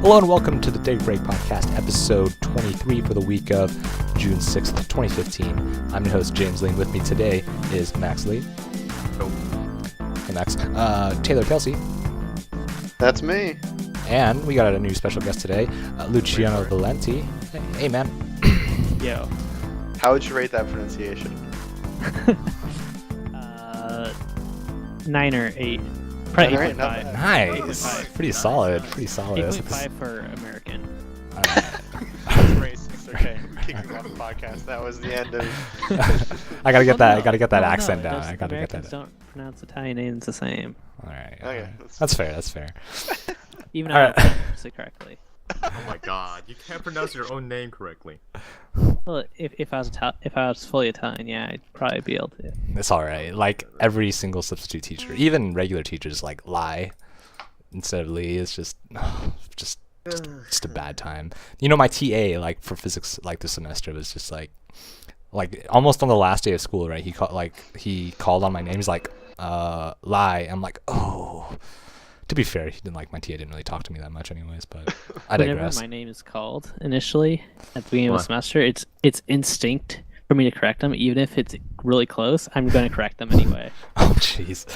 Hello and welcome to the Day Break Podcast, episode 23 for the week of June 6th, 2015. I'm your host, James Lee. With me today is Max Lee. Oh. Hey, Max. Taylor Kelsey. That's me. And we got a new special guest today, Luciano Valenti. Hey, man. Yo. How would you rate that pronunciation? 9 or 8. Probably 9 or 8, not 8.5. bad. Nice. Pretty solid. Pretty solid. 8.5 for American. That's racist. Okay, we're kicking off the podcast. That was the end of. I gotta get Well, that. no. I gotta get that Well, accent no, down. those I gotta get that. Americans don't pronounce Italian names the same. All right. Okay, That's fair. That's fair. Even All I right. don't pronounce it correctly. Oh my god, you can't pronounce your own name correctly. Well, if I was fully Italian, yeah, I'd probably be able to. It's all right. Like every single substitute teacher, even regular teachers, like lie instead of Lee. It's just a bad time. You know, my TA like for physics like this semester was just like almost on the last day of school, right? He called on my name. He's like, lie. I'm like, oh. To be fair, he didn't like my TA didn't really talk to me that much, anyways. But I Whenever digress. my name is called initially at the beginning of What? the semester, it's instinct for me to correct them, even if it's really close. I'm going to correct them anyway. Oh, jeez.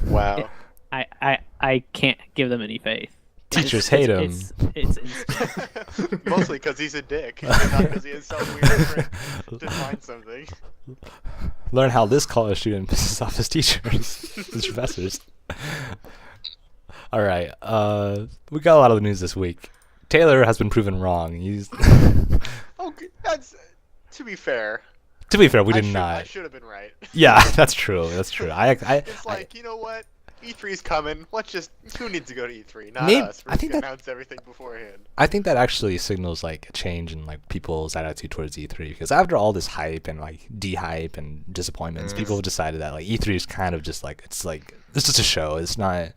Wow. I can't give them any faith. Teachers hate him. It's instinct. Mostly because he's a dick, not because he has some weird trick to find something. Learn how this college student pisses off his teachers, his professors. All right, we got a lot of news this week. Taylor has been proven wrong. He's Okay, that's to be fair. to be fair, we I did not. I should have been right. Yeah, that's true. That's true. It's like, you know what? E3's coming. Who needs to go to E3? Not Maybe- us. We're I just think gonna that- announce everything beforehand. I think that actually signals like a change in like people's attitude towards E3 because after all this hype and like de-hype and disappointments, people have decided that like E3 is kind of just like it's just a show. It's not.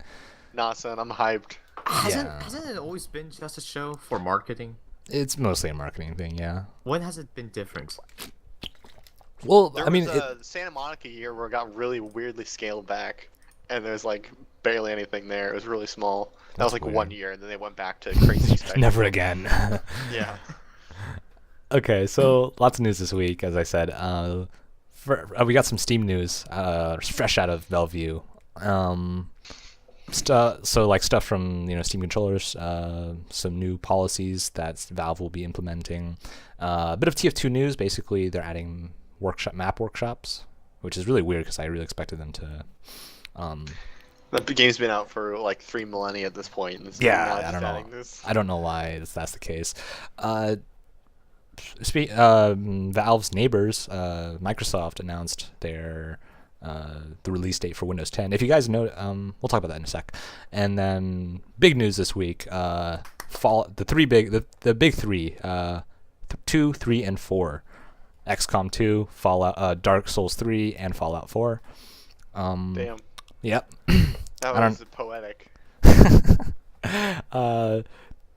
Nah, son, I'm hyped. Hasn't it always been just a show for marketing? It's mostly a marketing thing. Yeah. When has it been different? Well, There I mean, was a Santa Monica year where it got really weirdly scaled back, and there's like barely anything there. It was really small. That was That's like 1 weird. year, and then they went back to crazy spec. never again. Yeah. Okay, so lots of news this week, as I said. We got some Steam news, fresh out of Bellevue. Stuff from Steam controllers, some new policies that Valve will be implementing. A bit of TF2 news. Basically, they're adding map workshops, which is really weird because I really expected them to. The game's been out for like 3 millennia at this point. And Yeah, now I just don't know. adding This. I don't know why that's the case. Valve's neighbors, Microsoft, announced the release date for Windows 10. If you guys know, we'll talk about that in a sec. And then big news this week: the big three, 2, 3, and 4, XCOM 2, Fallout, Dark Souls 3, and Fallout 4. Damn. Yep. That I was poetic.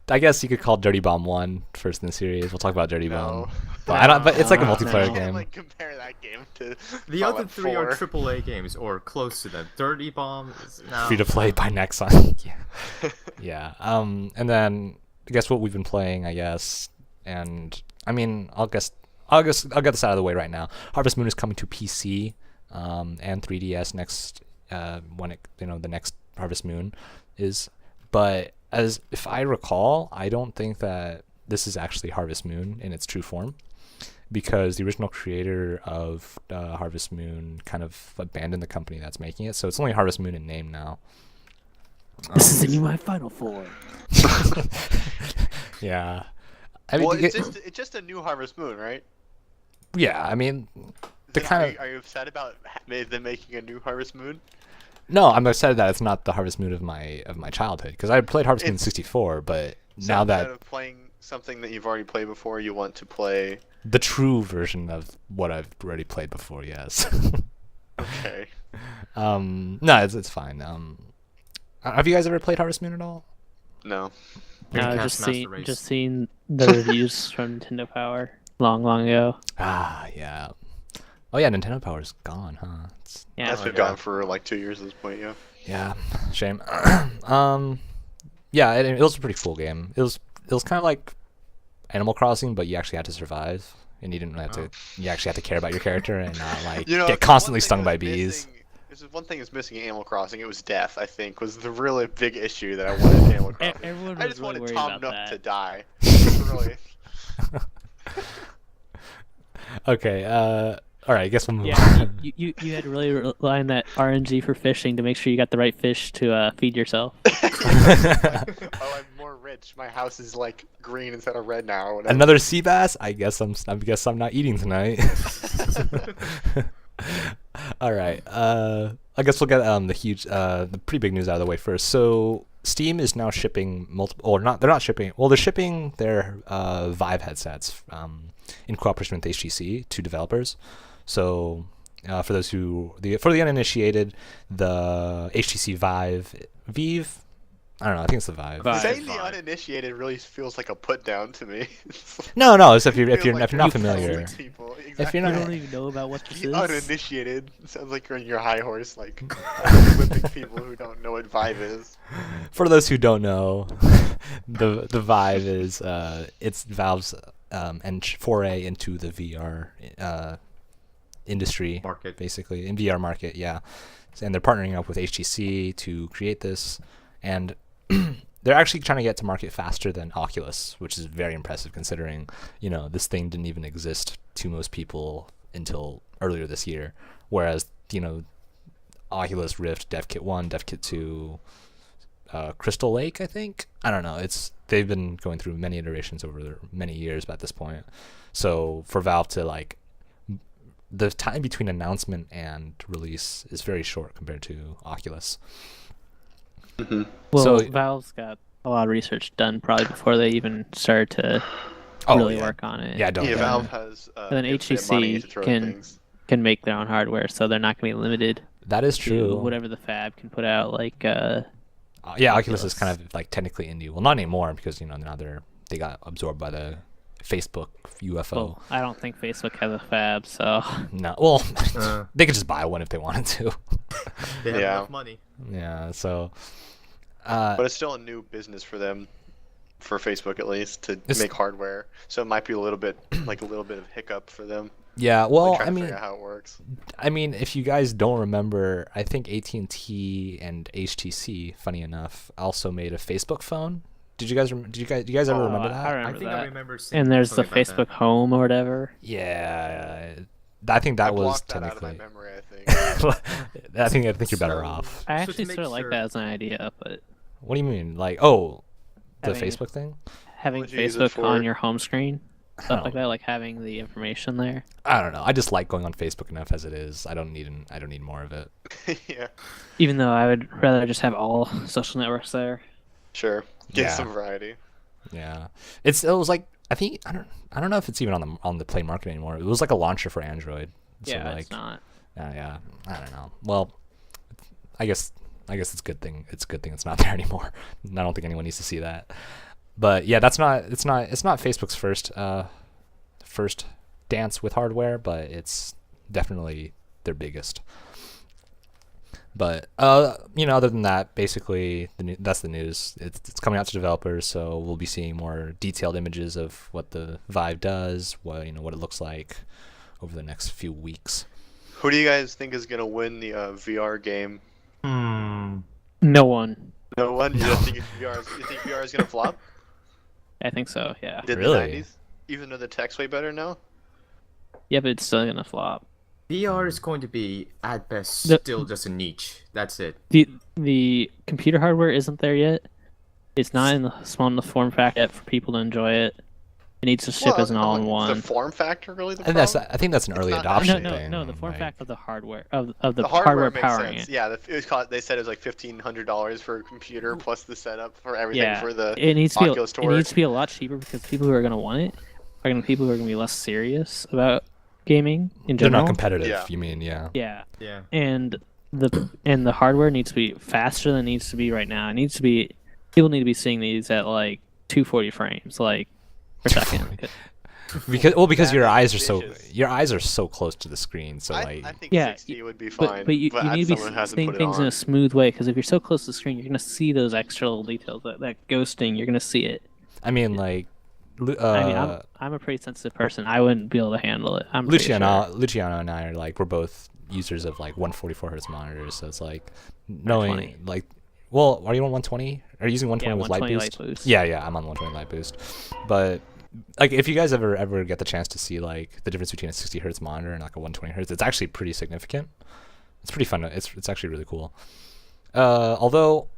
I guess you could call Dirty Bomb 1 first in the series. We'll talk about Dirty No. Bomb. But it's like a No, multiplayer You can't, game. like, compare that game to The other Fallout three 4. are AAA games or close to them. Dirty Bomb is now Free to play by Nexon. Yeah. Yeah. And then guess what we've been playing, I guess. And I mean, I'll get this out of the way right now. Harvest Moon is coming to PC and 3DS next the next Harvest Moon is. But if I recall, I don't think that this is actually Harvest Moon in its true form, because the original creator of Harvest Moon kind of abandoned the company that's making it, so it's only Harvest Moon in name now. This isn't my final form. Yeah. I mean, Well, it's just a new Harvest Moon, right? yeah. I mean, Are you upset about them making a new Harvest Moon? no, I'm upset that it's not the Harvest Moon of my childhood, because I played Harvest Moon 64, but So now instead that of playing something that you've already played before, you want to play. the true version of what I've already played before, yes. Okay. No, it's fine. Have you guys ever played Harvest Moon at all? No. Dreamcast Just seen the reviews from Nintendo Power long ago. Ah, yeah. Oh yeah, Nintendo Power's gone, huh? Yeah. That's been gone for like 2 years at this point, yeah. Yeah, shame. yeah, it was a pretty cool game. It was kind of like Animal Crossing, but you actually had to survive, and you didn't have to. You actually had to care about your character and not like You know, get if there's constantly one thing stung by that's bees. missing- If there's one thing that's missing in Animal Crossing, it was death. I think was the really big issue that I wanted in Animal Crossing. Everyone I was just really wanted worried Tom about Nook that. to die. Really. Okay. All right. I guess we'll move Yeah, on. you had to really rely on that RNG for fishing to make sure you got the right fish to feed yourself. Oh, I'm more rich. My house is like green instead of red now. Or whatever. Another sea bass. I guess I'm not eating tonight. All right. I guess we'll get the pretty big news out of the way first. So Steam is now shipping multiple, or not? They're not shipping. Well, they're shipping their Vive headsets in cooperation with HTC to developers. So for the uninitiated, the HTC Vive. I don't know. I think it's the Vive. Vive. Saying the Vive. uninitiated really feels like a put down to me. No. It's if you're Feel like not you're familiar. insulting people. If Exactly. you're You not, don't even know about what this is. Uninitiated sounds like you're on your high horse, like whipping people who don't know what Vive is. for those who don't know, the Vive is it's Valve's foray into the VR industry Market. basically in VR market, yeah. And they're partnering up with HTC to create this, and they're actually trying to get to market faster than Oculus, which is very impressive considering this thing didn't even exist to most people until earlier this year. Whereas Oculus Rift, DevKit 1, DevKit 2, Crystal Lake, I think. I don't know. They've been going through many iterations over many years at this point. So for Valve to the time between announcement and release is very short compared to Oculus. Well, So- Valve's got a lot of research done probably before they even started to really work on it. Yeah, don't. Yeah, Yeah. Valve has And then infinite money HTC to throw at can- things. Can make their own hardware, so they're not going to be limited That is to true. whatever the fab can put out. Yeah, Oculus is kind of like technically indie. Well, not anymore because now they got absorbed by the Facebook UFO. Well, I don't think Facebook has a fab, so No, well, Uh, they could just buy one if they wanted to. they have Yeah. enough money. Yeah, so. But it's still a new business for them, for Facebook at least, to It's- make hardware. So it might be a little bit of hiccup for them. Yeah, well, trying I to mean, figure out how it works. if you guys don't remember, I think AT&T and HTC, funny enough, also made a Facebook phone. Did you guys ever remember that? I remember I think that. I remember seeing And there's the something about Facebook that. Home or whatever. Yeah, I think I that was blocked that out of my technically. memory, I think. I think you're better So- off. I So to actually make sort of like sure- that as an idea, but What do you mean? Like, oh, the Having- Facebook thing? having What'd you use it Facebook on for? your home screen, stuff Oh. like that, like having the information there. I don't know. I just like going on Facebook enough as it is. I don't need more of it. Yeah, Even though I would rather just have all social networks there. sure. Get Yeah. some variety. Yeah, it was like I don't know if it's even on the Play Market anymore. It was like a launcher for Android. So Yeah, like, it's not. yeah, I don't know. Well, I guess it's a good thing. It's a good thing it's not there anymore. And I don't think anyone needs to see that. But yeah, it's not Facebook's first dance with hardware, but it's definitely their biggest. But other than that, basically that's the news. It's coming out to developers, so we'll be seeing more detailed images of what the Vive does, what it looks like over the next few weeks. Who do you guys think is gonna win the VR game? No one. No one. You don't think you think VR is gonna flop? I think so, yeah. Did Really? the 90s? Even though the tech's way better now? Yeah, but it's still gonna flop. VR is going to be at best The- still just a niche. That's it. The computer hardware isn't there yet. It's not in the small enough form factor yet for people to enjoy it. It needs to ship as an Is all-in-one. the form factor really the And problem? I think that's an early not that- adoption No, thing. the form like- factor of the hardware of the The hardware makes powering sense. it. Yeah, they said it was like $1,500 for a computer plus the setup for everything Yeah, for the it needs to be Oculus to it work. needs to be a lot cheaper because people who are gonna want it are gonna be people who are gonna be less serious about gaming in They're general. not competitive. Yeah. You mean? Yeah. Yeah, Yeah. and the hardware needs to be faster than it needs to be right now. It needs to be people need to be seeing these at like 240 frames like per second. because That your is eyes are vicious. your eyes are so close to the screen, so I like think Yeah, 60 would be fine. but you need to be someone has to seeing put it things in on. a smooth way, because if you're so close to the screen, you're gonna see those extra little details. That ghosting, you're gonna see it. I mean like I mean, I'm a pretty sensitive person. I wouldn't be able to handle it. I'm pretty Luciano sure. Luciano and I are like we're both users of like 144 hertz monitors, so it's like knowing 120. like well, are you on 120? Are you using Yeah, 120 with light 120 boost? light boost. Yeah, I'm on 120 light boost. But like if you guys ever get the chance to see like the difference between a 60 hertz monitor and like a 120 hertz, it's actually pretty significant. It's pretty fun. It's actually really cool. Although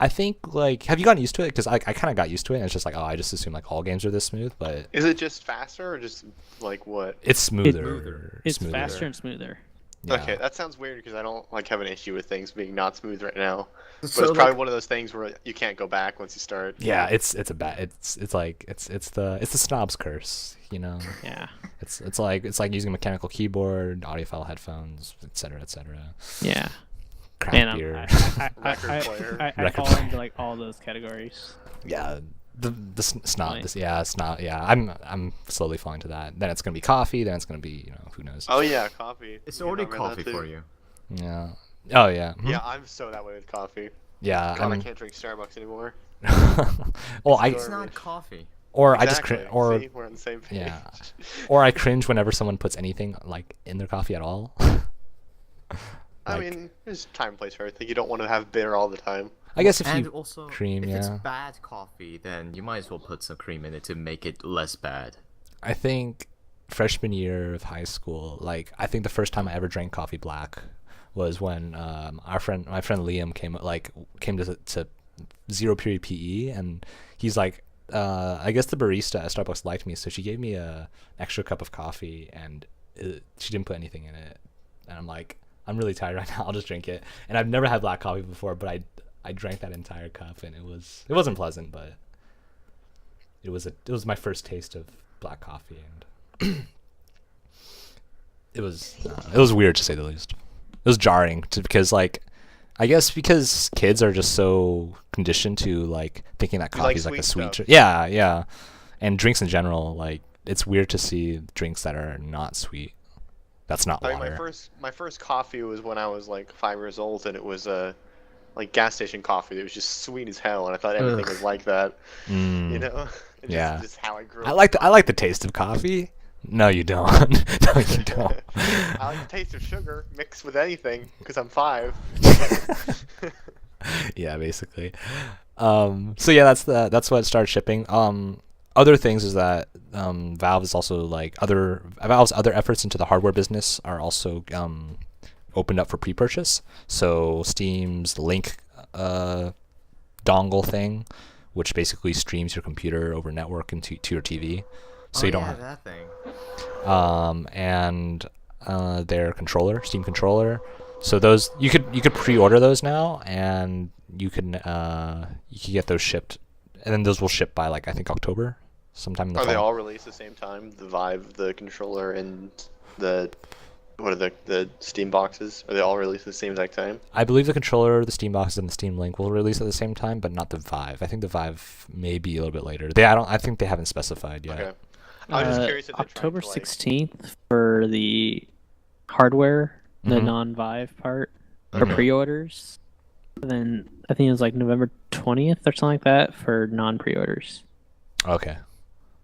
I think like have you gotten used to it? Because I kind of got used to it. And it's just like I just assume like all games are this smooth, but Is it just faster or just like what? it's smoother. It's smoother. faster and smoother. Yeah. Okay, that sounds weird because I don't like have an issue with things being not smooth right now. But So, it's probably like- one of those things where you can't go back once you start. Yeah, it's a bad. It's like it's the snob's curse. You know, Yeah. it's like using a mechanical keyboard, audiophile headphones, etc. Yeah. Craft Man, beer. Record player. I Record fall player. into like all those categories. Yeah, the snob. Right. Snob. Yeah, I'm slowly falling to that. Then it's gonna be coffee. Then it's gonna be who knows. Oh yeah, coffee. It's You already remember that coffee too? for you. Yeah. Oh yeah. Yeah, I'm so that way with coffee. Yeah. God, I I'm. can't drink Starbucks anymore. Well, I It's Garbage. not coffee. or Exactly. I just or See, we're on the same page. yeah, or I cringe whenever someone puts anything like in their coffee at all. I Like- mean, there's time and place for everything. You don't want to have bitter all the time. I guess if And you also, cream, if it's yeah. bad coffee, then you might as well put some cream in it to make it less bad. I think freshman year of high school, like I think the first time I ever drank coffee black was when my friend Liam came to zero period PE, and he's like, I guess the barista at Starbucks liked me, so she gave me a extra cup of coffee, and she didn't put anything in it, and I'm like, I'm really tired right now, I'll just drink it, and I've never had black coffee before, but I drank that entire cup, and it wasn't pleasant, but it was my first taste of black coffee, and it was weird to say the least. It was jarring because like I guess because kids are just so conditioned to like thinking that You coffee like is like a sweet sweet stuff. yeah, and drinks in general, like it's weird to see drinks that are not sweet. That's not I mean, water. my first coffee was when I was like 5 years old, and it was like gas station coffee. It was just sweet as hell, and I thought everything Ugh. was like that. Mm, You know? It's yeah. just how I grew I up. like the taste of coffee. No, you don't. No, you don't. I like the taste of sugar mixed with anything because I'm 5. Yeah, basically. So yeah, that's what started shipping. Other things is that Valve is also like Valve's other efforts into the hardware business are also opened up for pre-purchase. So Steam's Link dongle thing, which basically streams your computer over network into to your TV, so you don't have that thing. and their controller, Steam controller. So those you could pre-order those now, and you can get those shipped, and then those will ship by like I think October, sometime in the Are fall. they all released at the same time? The Vive, the controller, and the what are the Steam boxes? Are they all released at the same exact time? I believe the controller, the Steam box, and the Steam Link will release at the same time, but not the Vive. I think the Vive may be a little bit later. I think they haven't specified yet. Okay. I was just curious if they're trying October to, like- 16th for the hardware, the Mhm. non-Vive part, for Mhm. pre-orders. And then I think it was like November 20th or something like that for non-pre-orders. Okay.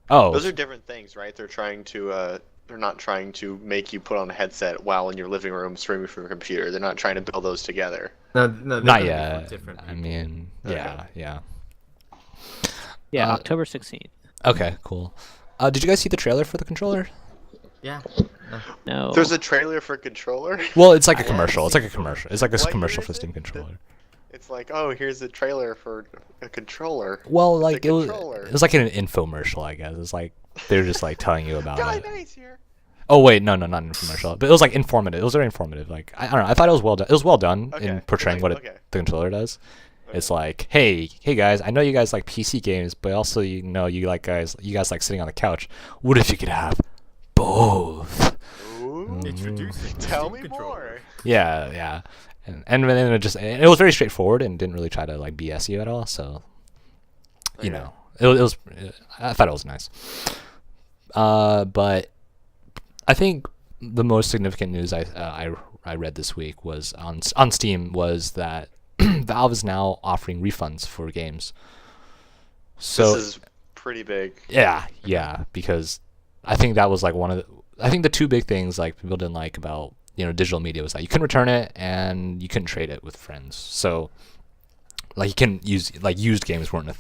Oh. Those are different things, right? They're not trying to make you put on a headset while in your living room streaming from your computer. They're not trying to build those together. No, they're not gonna be for yet. different I people. mean, Okay. yeah. Yeah, Uh, October 16th. Okay, cool. Did you guys see the trailer for the controller? Yeah. No. There's a trailer for controller. Well, it's like a I haven't commercial. It's seen like a commercial. It's like a What commercial year for is Steam it? controller. It's like, oh, here's a trailer for a controller. Well, It's a like it controller. was like an infomercial, I guess. It's like they're just like telling you about Guy it. Nice here. Oh wait, no, not an infomercial. But it was like informative. It was very informative. Like I don't know. I thought it was well done. It was well done in Okay. portraying what Okay. the controller does. Okay. It's like, hey guys, I know you guys like PC games, but also you guys like sitting on the couch. What if you could have both? Ooh. Introducing Tell Steam me controller. more. Yeah. And then it was very straightforward and didn't really try to like BS you at all. So, you Okay. know, it was I thought it was nice. But I think the most significant news I read this week was on Steam was that Valve is now offering refunds for games. So This is pretty big. yeah, because I think that was like I think the two big things like people didn't like about digital media was that you couldn't return it and you couldn't trade it with friends. So like you can use like used games aren't a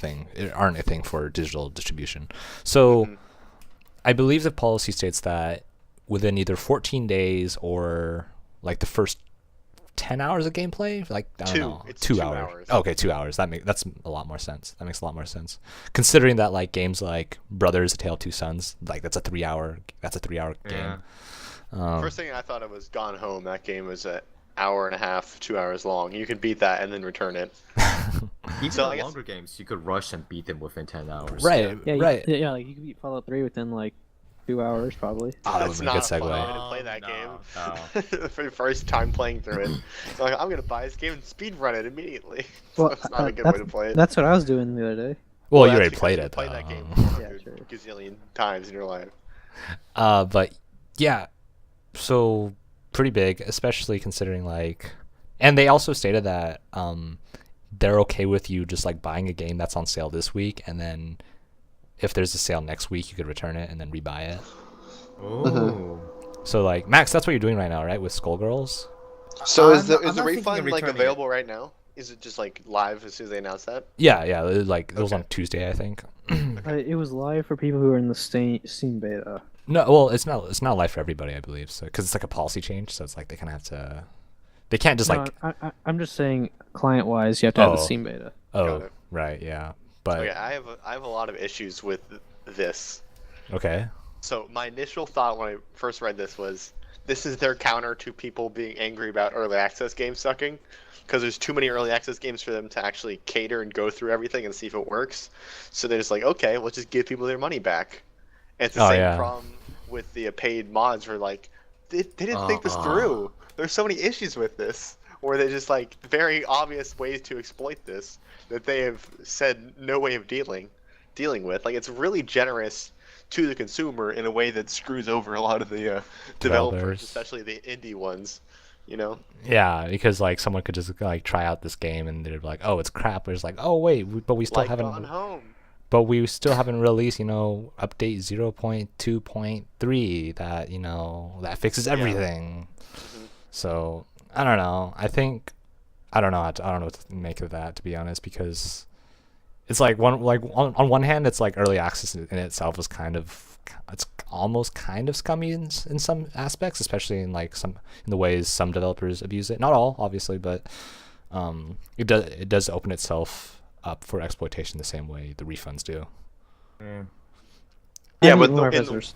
thing for digital distribution. So I believe the policy states that within either 14 days or like the first 10 hours of gameplay, like I don't know, It's 2 2 hours. hours. Okay, 2 hours. That's a lot more sense. That makes a lot more sense, considering that like games like Brothers: A Tale of Two Sons, like that's a 3 hour game. First thing I thought it was Gone Home. That game was an hour and a half, 2 hours long. You could beat that and then return it. Even So I the guess- longer games, you could rush and beat them within 10 hours. Right, Yeah, right. Yeah, like you could beat Fallout 3 within like 2 hours probably. Oh, that would It's be a good not a fun way segue. to play that No, game. For the first time playing through it, so like, I'm gonna buy this game and speedrun it immediately. So Well, it's not a good way to play it. That's what I was doing the other day. Well, you that's already because played you it played though. that game Yeah, 100 sure. gazillion times in your life. But yeah, so pretty big, especially considering like, and they also stated that they're okay with you just like buying a game that's on sale this week, and then if there's a sale next week, you could return it and then rebuy it. Oh. So like Max, that's what you're doing right now, right? With Skullgirls. So I'm is the not- I'm not thinking refund of like returning it. available right now? Is it just like live as soon as they announce that? Yeah, it was on Okay. Tuesday, I think. It was live for people who are in the Steam beta. No, well, it's not live for everybody, I believe. So because it's like a policy change, so it's like they kind of have to. They can't just No, like I'm just saying client-wise, you have to have the Oh. Steam beta. oh it. right, yeah, but Okay, I have a lot of issues with this. okay. So my initial thought when I first read this is their counter to people being angry about early access games sucking, because there's too many early access games for them to actually cater and go through everything and see if it works. So they're just like, okay, we'll just give people their money back. And it's the Oh, same yeah. problem with the paid mods where like they didn't think this through. There's so many issues with this where they're just like very obvious ways to exploit this that they have said no way of dealing with. Like it's really generous to the consumer in a way that screws over a lot of the developers, Developers. especially the indie ones. You know? Yeah, because like someone could just like try out this game and they're like, oh, it's crap. It's like, oh wait, but we still Like haven't. Gone Home. But we still haven't released, update 0.2.3 that, that fixes everything. So, I don't know. I don't know. I don't know what to make of that, to be honest, because it's like on one hand, it's like early access in itself is it's almost kind of scummy in some aspects, especially in like in the ways some developers abuse it. Not all, obviously, but it does open itself up for exploitation the same way the refunds do. Yeah, I but need more in the visitors.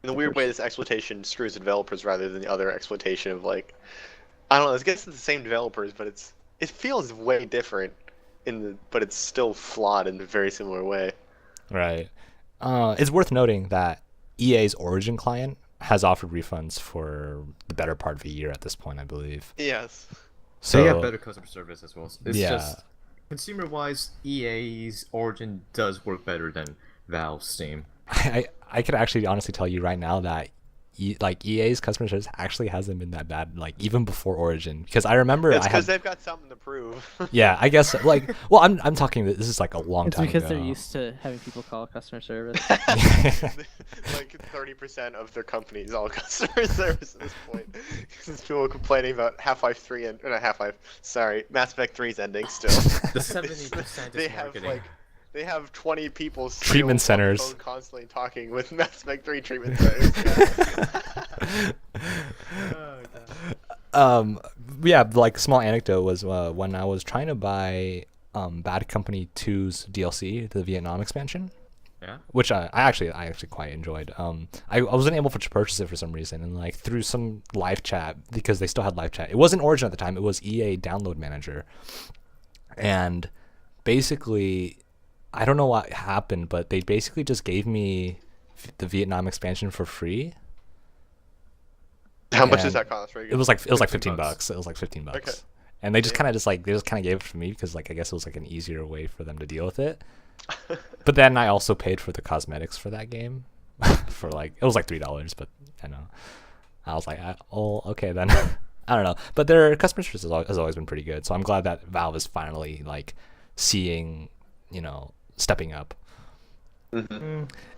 weird way, this exploitation screws the developers rather than the other exploitation of like, I don't know. I guess it's the same developers, but it feels way different but it's still flawed in a very similar way. Right. It's worth noting that EA's Origin client has offered refunds for the better part of a year at this point, I believe. Yes. So They have better customer service as well. It's Yeah. just consumer-wise, EA's Origin does work better than Valve's Steam. I could actually honestly tell you right now that EA's customer service actually hasn't been that bad, like even before Origin, because I remember It's I because had they've got something to prove. yeah, I guess like well I'm talking this is like a long It's time because ago. they're used to having people call customer service. Like 30% of their company is all customer service at this point. Since people are complaining about Half-Life 3 and not Half-Life, sorry, Mass Effect 3's ending still. The 70% They is have marketing. like they have 20 people still Treatment on the centers. phone constantly talking with Mass Effect 3 treatment centers. Yeah, like small anecdote was when I was trying to buy Bad Company 2's DLC, the Vietnam expansion, Yeah. which I actually quite enjoyed. I wasn't able to purchase it for some reason, and like through some live chat, because they still had live chat. It wasn't Origin at the time; it was EA Download Manager, and basically, I don't know what happened, but they basically just gave me the Vietnam expansion for free. How much And does that cost? It was like 15 $15. bucks. It was like 15 bucks. Okay. And they just Yeah. kind of gave it for me because like I guess it was like an easier way for them to deal with it. But then I also paid for the cosmetics for that game for like it was like $3, but I know I was like, oh, okay then. I don't know, but their customer service has always been pretty good. So I'm glad that Valve is finally like seeing, stepping up.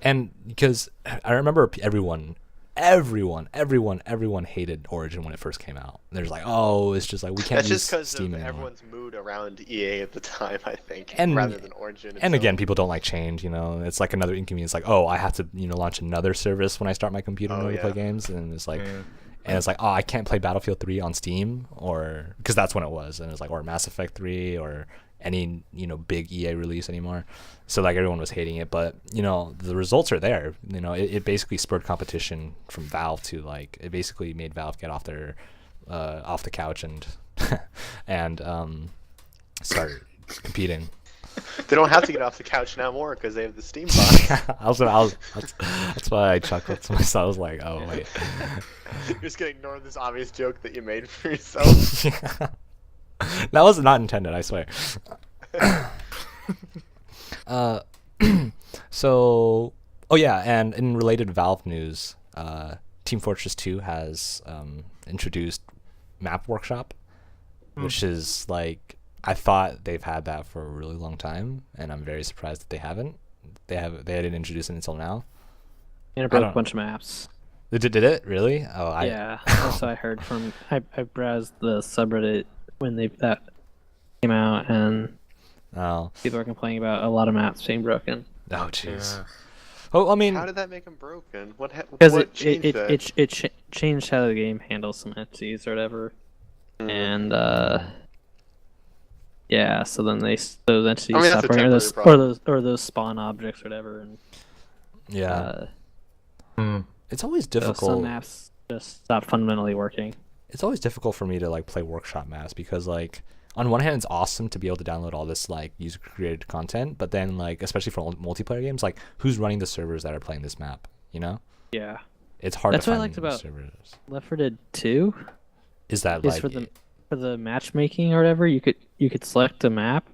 And because I remember everyone hated Origin when it first came out. There's like, oh, it's just like we can't That's use just because Steam of anymore. everyone's mood around EA at the time, I think, And- rather than Origin. And itself. again, people don't like change. It's like another inconvenience. Like, oh, I have to launch another service when I start my computer in order to play games, and it's like. And it's like, oh, I can't play Battlefield 3 on Steam, or because that's when it was, and it's like, or Mass Effect 3, or any big EA release anymore. So like everyone was hating it, but the results are there. It basically spurred competition from Valve to like it basically made Valve get off their off the couch and and start competing. They don't have to get off the couch now more because they have the Steam box. That's why I chuckled to myself. I was like, oh wait. You're just gonna ignore this obvious joke that you made for yourself. That was not intended, I swear. So, oh yeah, and in related Valve news, Team Fortress 2 has introduced Map Workshop, which is like, I thought they've had that for a really long time, and I'm very surprised that they haven't. They didn't introduce it until now. And it broke a bunch of maps. Did it really? Oh, Yeah, that's what I heard from. I browsed the subreddit when that came out, and people are complaining about a lot of maps being broken. Oh jeez. Yeah. Oh, I mean, How did that make them broken? Because What changed that? it changed how the game handles some entities or whatever, and yeah. So then those entities I mean, that's stop a working, temporary or those spawn objects or whatever, and yeah, Hmm. it's always so difficult. some maps just stop fundamentally working. It's always difficult for me to like play workshop maps because like on one hand it's awesome to be able to download all this like user created content, but then like especially for multiplayer games, like who's running the servers that are playing this map? Yeah, It's hard That's to what I find liked about servers. Left 4 Dead 2 Is that is like for the matchmaking or whatever. You could select a map,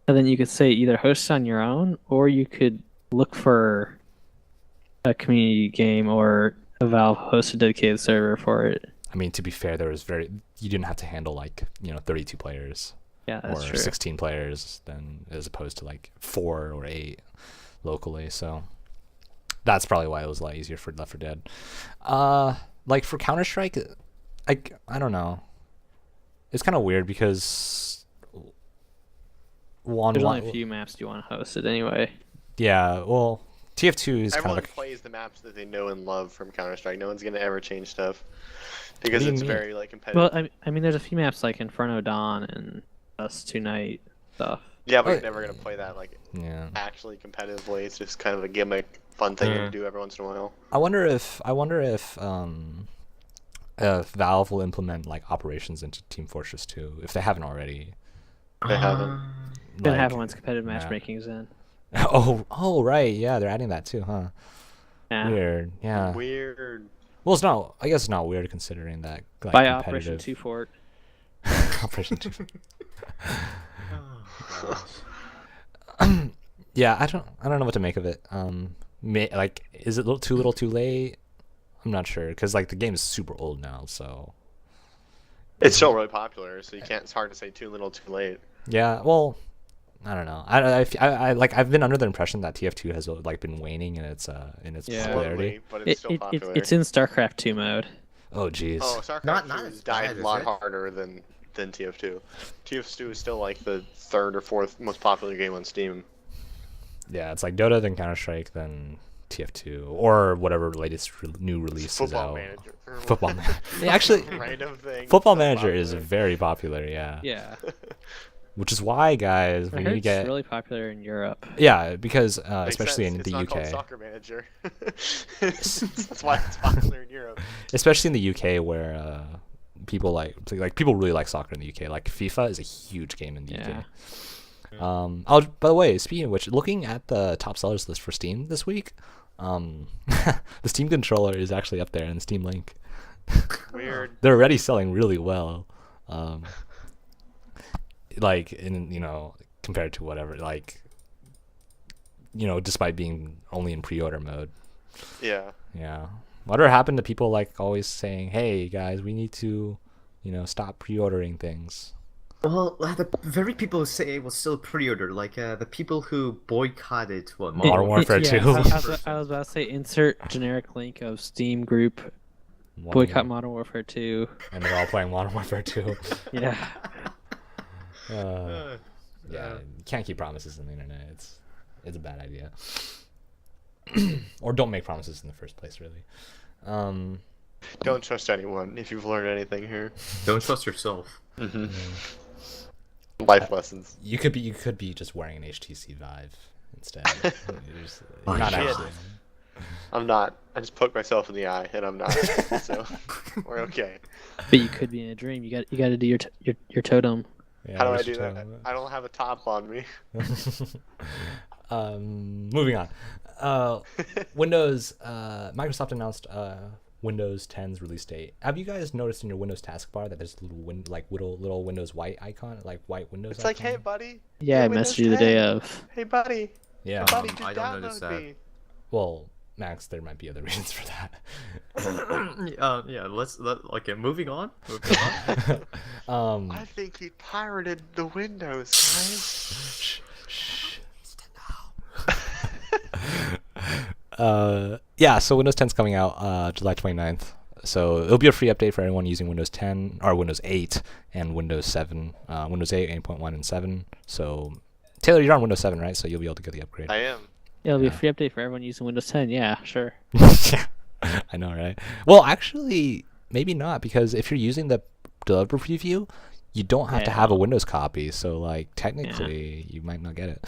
and then you could say either host on your own, or you could look for a community game or a Valve hosted dedicated server for it. I mean, to be fair, you didn't have to handle like 32 players Yeah, that's or true. 16 players then as opposed to like 4 or 8 locally. So that's probably why it was a lot easier for Left 4 Dead. Like for Counter-Strike, I don't know. It's kind of weird because There's only a few maps you want hosted anyway. Yeah, well, TF2 is Everyone kind of plays the maps that they know and love from Counter-Strike. No one's gonna ever change stuff because do you it's mean? very like competitive. Well, I mean, there's a few maps like Inferno Dawn and Us Tonight stuff. Yeah, but Oh, you're never gonna play that like yeah. actually competitively. It's just kind of a gimmick, fun thing Yeah. to do every once in a while. I wonder if Valve will implement like operations into Team Fortress 2 if they haven't already. They haven't. Gonna Like- have once competitive yeah. matchmaking's in. Oh, right. Yeah, they're adding that too, huh? Yeah. Weird. Yeah. Weird. Well, it's not. I guess it's not weird considering that. Like, By Operation competitive- 2 Fort. Operation 2. Oh, gosh. Yeah, I don't know what to make of it. Like, is it too little, too late? I'm not sure because like the game is super old now, so. It's still really popular, so you can't. It's hard to say too little, too late. Yeah, well, I don't know. I like I've been under the impression that TF2 has like been waning in its Yeah. popularity. Slowly, but it's still popular. It's in StarCraft 2 mode. Oh jeez. Oh, StarCraft Not 2 as has died bad, a is lot it? harder than TF2. TF2 is still like the third or fourth most popular game on Steam. Yeah, it's like Dota, then Counter Strike, then TF2, or whatever latest new release is Football out. Manager. Football Manager. Yeah, actually, Random thing. Football so Manager is popular. very popular. Yeah. Yeah. Which is why, guys, I we heard need to it's get. really popular in Europe. Yeah, because Makes especially sense. in It's the not UK. called Soccer Manager. That's why it's popular in Europe. Especially in the UK where people people really like soccer in the UK. Like FIFA is a huge game in the Yeah. UK. By the way, speaking of which, looking at the top sellers list for Steam this week, the Steam controller is actually up there in the Steam link. Weird. They're already selling really well. Like compared to whatever, despite being only in pre-order mode. Yeah. Yeah. Whatever happened to people like always saying, "Hey guys, we need to, stop pre-ordering things." Well, the very people who say it was still pre-order, like the people who boycotted what Modern Warfare 2. I was about to say insert generic link of Steam group boycott Modern Warfare 2. And they're all playing Modern Warfare 2. Yeah. Yeah, you can't keep promises on the internet. It's a bad idea. Or don't make promises in the first place, really. Don't trust anyone if you've learned anything here. Don't trust yourself. Life lessons. You could be just wearing an HTC Vive instead. You're not shit. actually. I'm not. I just poked myself in the eye, and I'm not. So we're okay. But you could be in a dream. You got to do your totem. Yeah, How do I what's do your that? time? I don't have a top on me. Moving on. Microsoft announced Windows 10's release date. Have you guys noticed in your Windows taskbar that there's a little Windows white icon, like white Windows? It's like, icon? hey, buddy. Yeah, I Windows messaged you the 10. day of. Hey, buddy. Yeah. Buddy, just I don't notice download that. me. Well, Max, there might be other reasons for that. Yeah. Okay. Moving on. I think he pirated the Windows, guys. Yeah, so Windows 10's coming out July 29th. So it'll be a free update for everyone using Windows 10 or Windows 8 and Windows 7. Windows 8, 8.1, and 7. So Taylor, you're on Windows 7, right? So you'll be able to get the upgrade. I am. Yeah, it'll be a free update for everyone using Windows 10. Yeah, sure. Yeah, I know, right? Well, actually, maybe not, because if you're using the developer preview, you don't have to have a Windows copy. So, like, technically, you might not get it.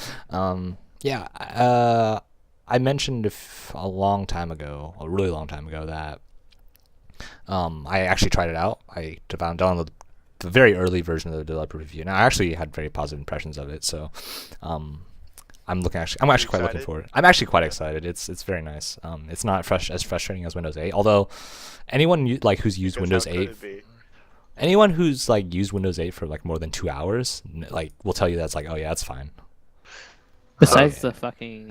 I mentioned a long time ago, a really long time ago, that I actually tried it out. I downloaded the very early version of the developer preview, and I actually had very positive impressions of it. So, I'm actually quite looking forward. I'm actually quite excited. It's very nice. It's not as frustrating as Windows 8. Although, anyone who's used Windows 8, anyone who's like used Windows 8 for like more than 2 hours, will tell you that's like, oh yeah, it's fine. Besides the fucking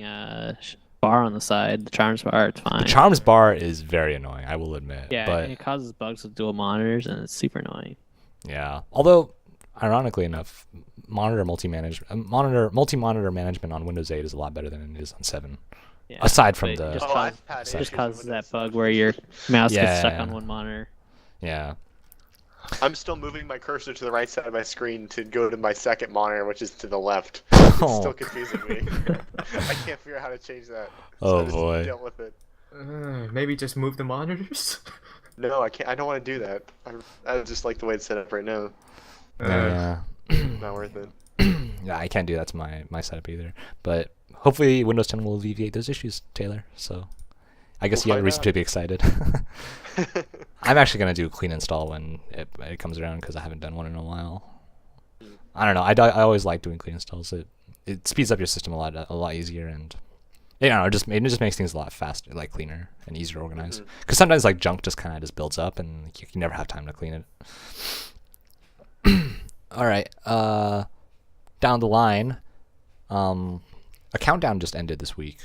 bar on the side, the charms bar, it's fine. The charms bar is very annoying, I will admit. Yeah, but and it causes bugs with dual monitors, and it's super annoying. yeah. Although, ironically enough, multi-monitor management on Windows 8 is a lot better than it is on 7. Yeah, Aside from but the it just causes that bug where your mouse gets stuck on one monitor. yeah. I'm still moving my cursor to the right side of my screen to go to my second monitor, which is to the left. It's still confusing me. I can't figure out how to change that. So I just boy. dealt with it. Maybe just move the monitors. No, I can't. I don't want to do that. I just like the way it's set up right now. Yeah. Not worth it. Yeah, I can't do that to my setup either. But hopefully Windows 10 will alleviate those issues, Taylor. So I guess you have a reason to be excited. I'm actually going to do a clean install when it comes around, because I haven't done one in a while. I don't know. I always like doing clean installs. It speeds up your system a lot easier, and it just makes things a lot faster, like cleaner and easier to organize. Because sometimes like junk just kind of builds up, and you never have time to clean it. All right. Down the line, a countdown just ended this week.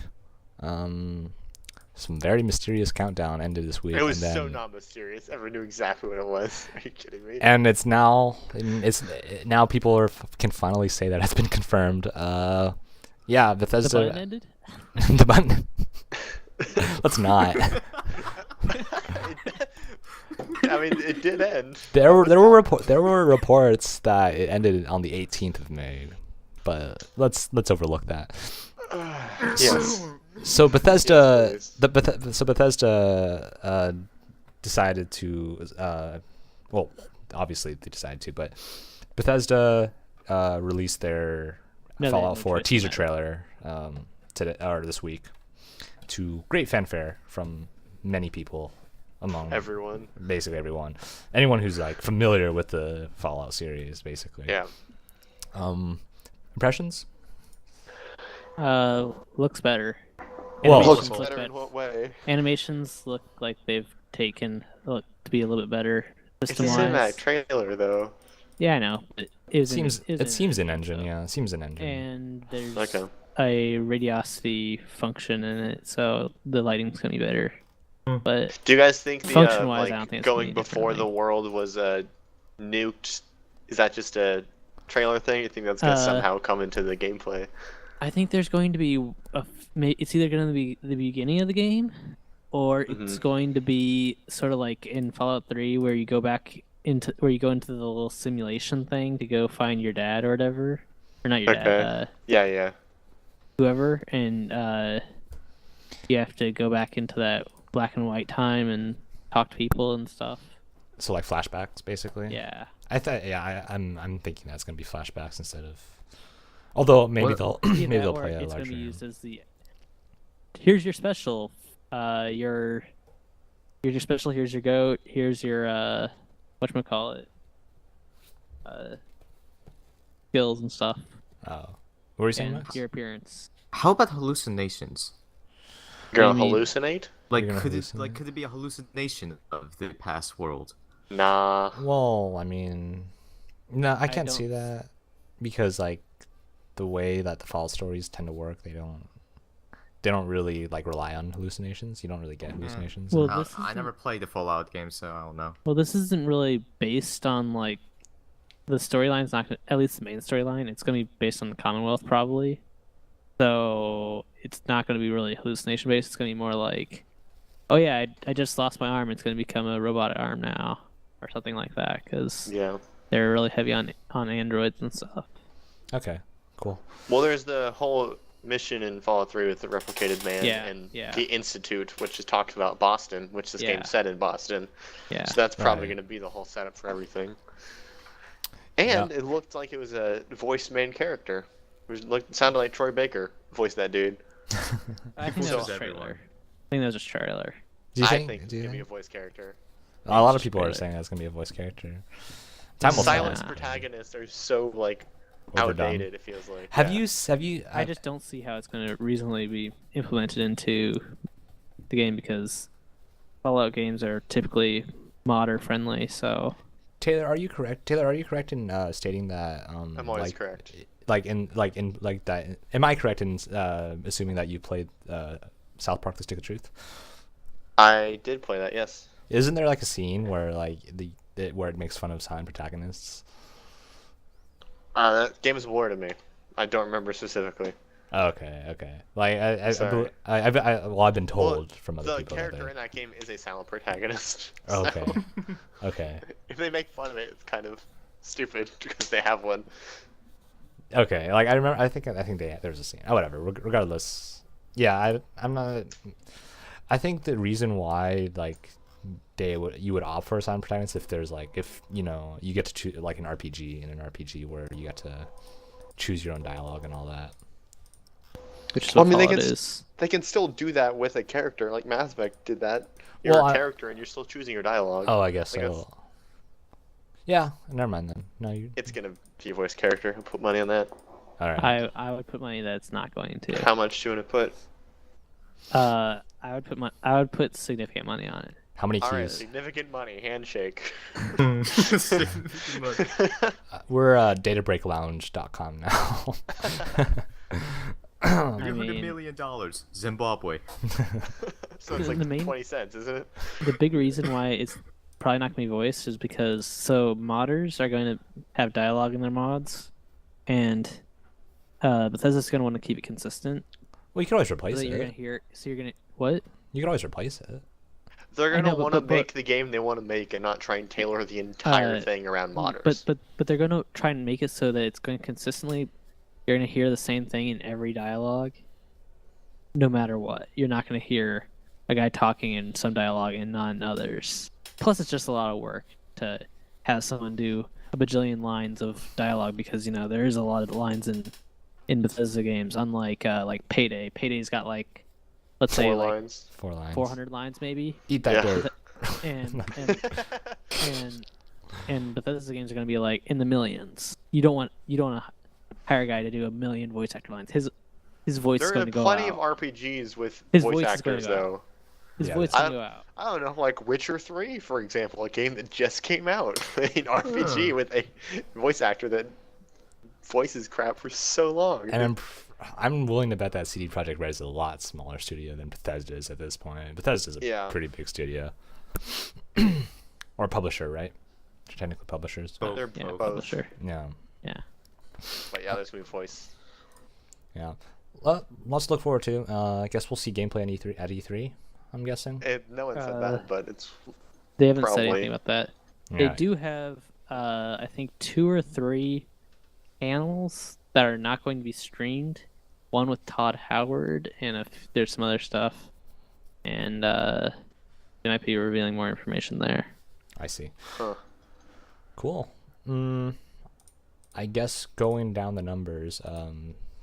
Some very mysterious countdown ended this week. It was so not mysterious. Everyone knew exactly what it was. Are you kidding me? And it's now people can finally say that it's been confirmed. Yeah, Bethesda. The button ended? The button. Let's not. I mean, it did end. There were reports that it ended on the 18th of May, but let's overlook that. Yes. So Bethesda, Yes, Bethesda decided to, well, obviously they decided to, but Bethesda released their No, they Fallout had no 4 choice in teaser that. trailer today or this week, to great fanfare from many people, among Everyone. basically everyone, anyone who's like familiar with the Fallout series, basically. Yeah. Impressions? Looks better. Well, Animations Looks look better in what way? Animations look like they've look to be a little bit better It's a system cinematic wise. trailer, though. Yeah, I know. But it Seems in engine, so. yeah. Seems in engine. And there's Okay. a radiosity function in it, so the lighting's gonna be better. But Do you guys think the function-wise, I don't like think it's gonna going be before the differently. world was nuked? Is that just a trailer thing? You think that's gonna somehow come into the gameplay? I think there's going to be it's either going to be the beginning of the game, or it's going to be sort of like in Fallout 3 where you go into the little simulation thing to go find your dad or whatever, or not your Okay. dad, Yeah. whoever, and you have to go back into that black and white time and talk to people and stuff. So like flashbacks, basically. Yeah. I'm thinking that's gonna be flashbacks instead of. Although maybe they'll Either maybe that they'll or play a it's larger. going to be used as the here's your special, here's your special, here's your goat, here's your whatchamacallit, skills and stuff, Oh, what were you saying, and Max? your appearance. How about hallucinations? You're What gonna do you mean? hallucinate? Like, You're gonna could it be a hallucination of the past world? Nah. Well, I mean, no, I can't don't see that because like the way that the Fallout stories tend to work, they don't really like rely on hallucinations. You don't really get hallucinations. Well, I, this I isn't- never played the Fallout game, so I don't know. Well, this isn't really based on like the storyline's not gonna, at least the main storyline. It's gonna be based on the Commonwealth probably, so it's not gonna be really hallucination based. It's gonna be more like, oh yeah, I just lost my arm. It's gonna become a robotic arm now, or something like that, because Yeah. they're really heavy on androids and stuff. Okay, cool. Well, there's the whole mission in Fallout 3 with the replicated man Yeah, and yeah. the Institute, which is talks about Boston, which this Yeah. game's set in Boston. Yeah. So that's probably Right. going to be the whole setup for everything. And it looked like it was a voiced main character. Sounded like Troy Baker voiced that dude. I think that was Everyone. trailer. I think that was just trailer. Do you I think? think it's do you going to be a think? voice character. A lot of just people are trailer. saying that's gonna be a voice character. The Time will tell. silence protagonists are so like Overdone. outdated. It feels like. Have Yeah. you? I just don't see how it's going to reasonably be implemented into the game, because Fallout games are typically modder friendly. So Taylor, are you correct? Taylor, are you correct in stating that? I'm always correct. Like that. Am I correct in assuming that you played South Park: The Stick of Truth? I did play that. Yes. Isn't there like a scene where like where it makes fun of silent protagonists? That game is a blur to me. I don't remember specifically. Okay. Like Sorry. I've been told Well, from other the people character that in that game is a silent protagonist. Oh, so okay. Okay. if they make fun of it, it's kind of stupid because they have one. Okay. Like I remember. I think there was a scene. Oh, whatever. Regardless. Yeah. I'm not. I think the reason why like you would opt for a silent protagonist if there's like if you know you get to choose like an RPG in an RPG where you get to choose your own dialogue and all that. which is Well, what I mean, Fallout is. they can still do that with a character. Like Mass Effect did that. You're Well, a character and you're still choosing your dialogue. Oh, I guess I guess- so. Yeah. Never mind then. No, you. It's gonna be a voice character. I'll put money on that. All right. I would put money that it's not going to. How much do you want to put? I would put significant money on it. How many All right, keys? significant money, handshake. We're databreaklounge.com now. $300 mean- million, Zimbabwe. So it's The like main- 20 cents, isn't it? The big reason why it's probably not going to be voiced is because modders are going to have dialogue in their mods, and Bethesda's going to want to keep it consistent. Well, you can always So replace that you're going it. to hear. So you're going to what? You can always replace it. They're I gonna know, but- want to but- make the game they want to make and not try and tailor the entire Uh, thing around modders. But they're going to try and make it so that it's going to consistently. You're going to hear the same thing in every dialogue, no matter what. You're not going to hear a guy talking in some dialogue and not in others. Plus, it's just a lot of work to have someone do a bajillion lines of dialogue, because there is a lot of lines in Bethesda games. Unlike like Payday. Payday's got like, let's say Four like lines. 4 lines. 400 lines maybe. Eat that Yeah. dirt. And Bethesda games are going to be like in the millions. You don't want to hire a guy to do a million voice actor lines. His voice is There going are to go plenty out. of RPGs with His voice voice is gonna actors, go out. though. His Yeah. voice is going to go out. I don't know, like Witcher 3, for example, a game that just came out. An RPG with a voice actor that voices crap for so long. And I'm willing to bet that CD Projekt Red is a lot smaller studio than Bethesda is at this point. Bethesda's a Yeah. pretty big studio. Or publisher, right? Technically publishers. Both. They're Yeah, both. publisher. Yeah. Yeah. But yeah, there's gonna be voice. Yeah. Well, lots to look forward to. I guess we'll see gameplay on E3 at E3. I'm guessing. No one said that, but it's They haven't said Probably. anything about that. Yeah. They do have, I think, 2 or 3 panels that are not going to be streamed. One with Todd Howard, and there's some other stuff. And they might be revealing more information there. I see. huh. Cool. I guess going down the numbers,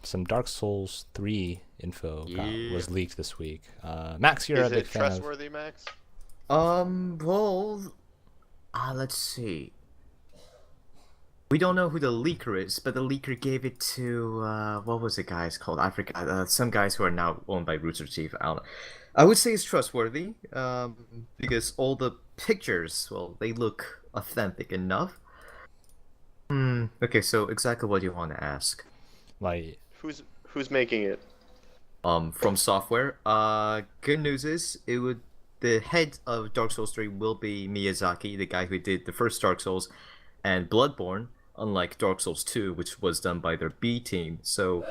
some Dark Souls 3 info was leaked this week. Max, you're Is a big it fan of. trustworthy, Max? Well, let's see. We don't know who the leaker is, but the leaker gave it to what was the guys called? I forgot. Some guys who are now owned by Rooster Teeth. I don't know. I would say it's trustworthy, because all the pictures, well, they look authentic enough. Okay, so exactly what do you want to ask? Like, Who's making it? From Software. Good news is the head of Dark Souls 3 will be Miyazaki, the guy who did the first Dark Souls and Bloodborne, unlike Dark Souls 2, which was done by their B team. So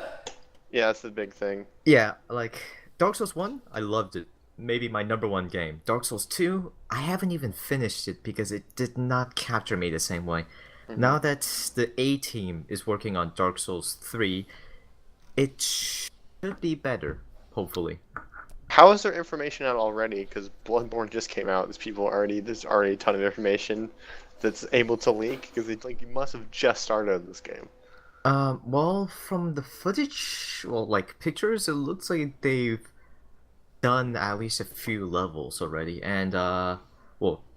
Yeah, that's the big thing. yeah, like Dark Souls 1, I loved it. Maybe my number 1 game. Dark Souls 2, I haven't even finished it because it did not capture me the same way. Now that the A team is working on Dark Souls 3, it should be better, hopefully. How is there information out already? Because Bloodborne just came out. There's already a ton of information that's able to leak because you must have just started this game. Well, from the footage, like pictures, it looks like they've done at least a few levels already, and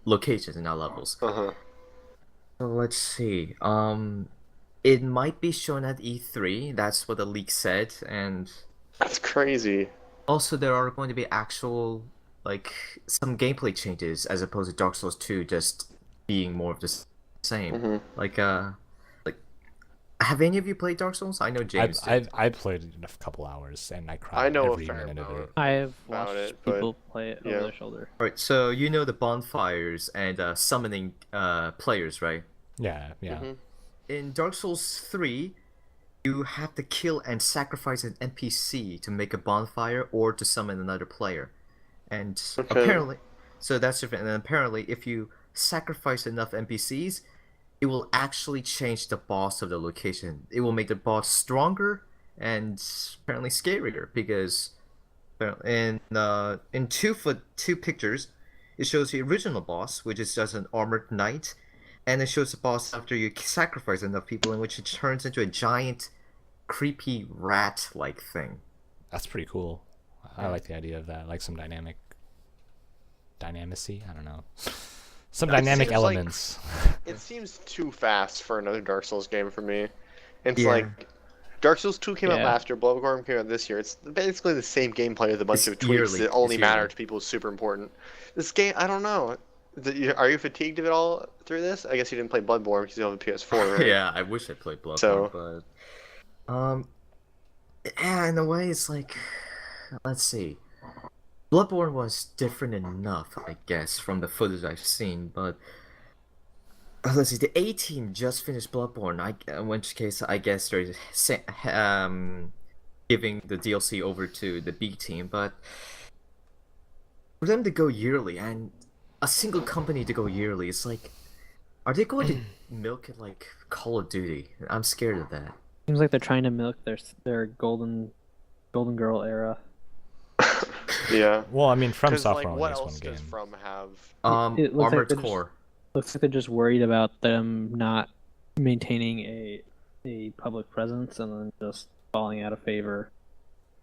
locations and not levels. Uh-huh. So let's see. It might be shown at E3. That's what the leak said, and That's crazy. also there are going to be actual some gameplay changes as opposed to Dark Souls 2 just being more of the same. Like have any of you played Dark Souls? I know James did. I played it in a couple hours and I cried I know a every fair minute of amount. it. I have About watched it, but- people play it yeah. over their shoulder. Alright, so you know the bonfires and summoning players, right? Yeah, yeah. In Dark Souls 3, you have to kill and sacrifice an NPC to make a bonfire or to summon another player. And apparently, so that's different. And apparently, if you sacrifice enough NPCs, it will actually change the boss of the location. It will make the boss stronger and apparently scarier because in 2 pictures, it shows the original boss, which is just an armored knight, and it shows the boss after you sacrifice enough people, in which it turns into a giant, creepy rat-like thing. That's pretty cool. I like the idea of that. Like some dynamicy. I don't know. Some dynamic seems like- elements. It seems too fast for another Dark Souls game for me. It's Yeah. like Dark Souls 2 came out Yeah. last year, Bloodborne came out this year. It's basically the same gameplay with a bunch It's of tweaks yearly. that only It's matter yearly. to people who's super important. This game, I don't know. Are you fatigued of it all through this? I guess you didn't play Bloodborne because you don't have a PS4, right? Yeah, I wish I played Bloodborne, So- but yeah, in a way, it's like, let's see, Bloodborne was different enough, I guess, from the footage I've seen, but let's see, the A team just finished Bloodborne. In which case, I guess they're giving the DLC over to the B team, but for them to go yearly and a single company to go yearly, it's like, are they going to milk it like Call of Duty? I'm scared of that. Seems like they're trying to milk their golden girl era. Yeah. Well, I mean, From Because Software like, only what makes else one game. does From have? It looks like Armored they're just- Core. Looks like they're just worried about them not maintaining a public presence and then just falling out of favor.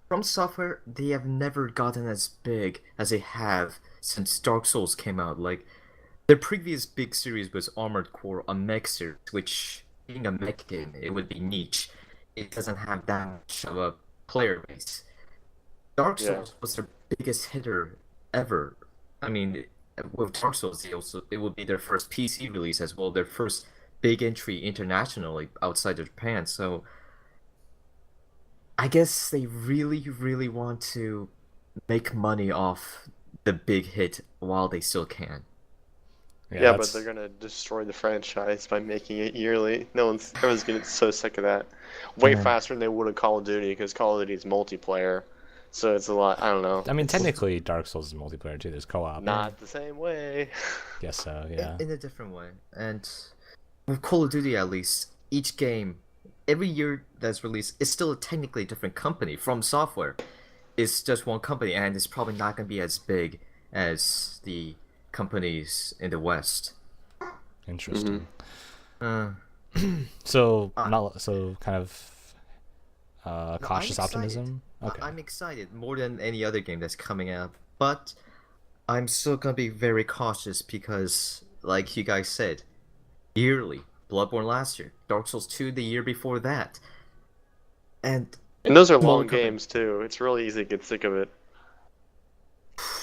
From Software, they have never gotten as big as they have since Dark Souls came out. Like, their previous big series was Armored Core, a mech series, which, being a mech game, it would be niche. It doesn't have that much of a player base. Dark Yeah. Souls was their biggest hitter ever. I mean, with Dark Souls, it would be their first PC release as well, their first big entry internationally outside of Japan. So I guess they really, really want to make money off the big hit while they still can. Yeah, but they're gonna destroy the franchise by making it yearly. Everyone's getting so sick of that. Way Yeah. faster than they would in Call of Duty, because Call of Duty is multiplayer, so it's a lot. I don't know. I mean, It's technically, Dark Souls is multiplayer too. There's co-op. not the same way. Guess so. Yeah. In a different way. And with Call of Duty, at least, each game, every year that's released, is still technically a different company from software. It's just one company, and it's probably not going to be as big as the companies in the West. Interesting. Uh, So Uh, not so kind of no, cautious I'm excited. optimism. Okay. I'm excited more than any other game that's coming out, but I'm still going to be very cautious because, like you guys said, yearly, Bloodborne last year, Dark Souls 2 the year before that. And And those are Smaller long company. games too. It's really easy to get sick of it.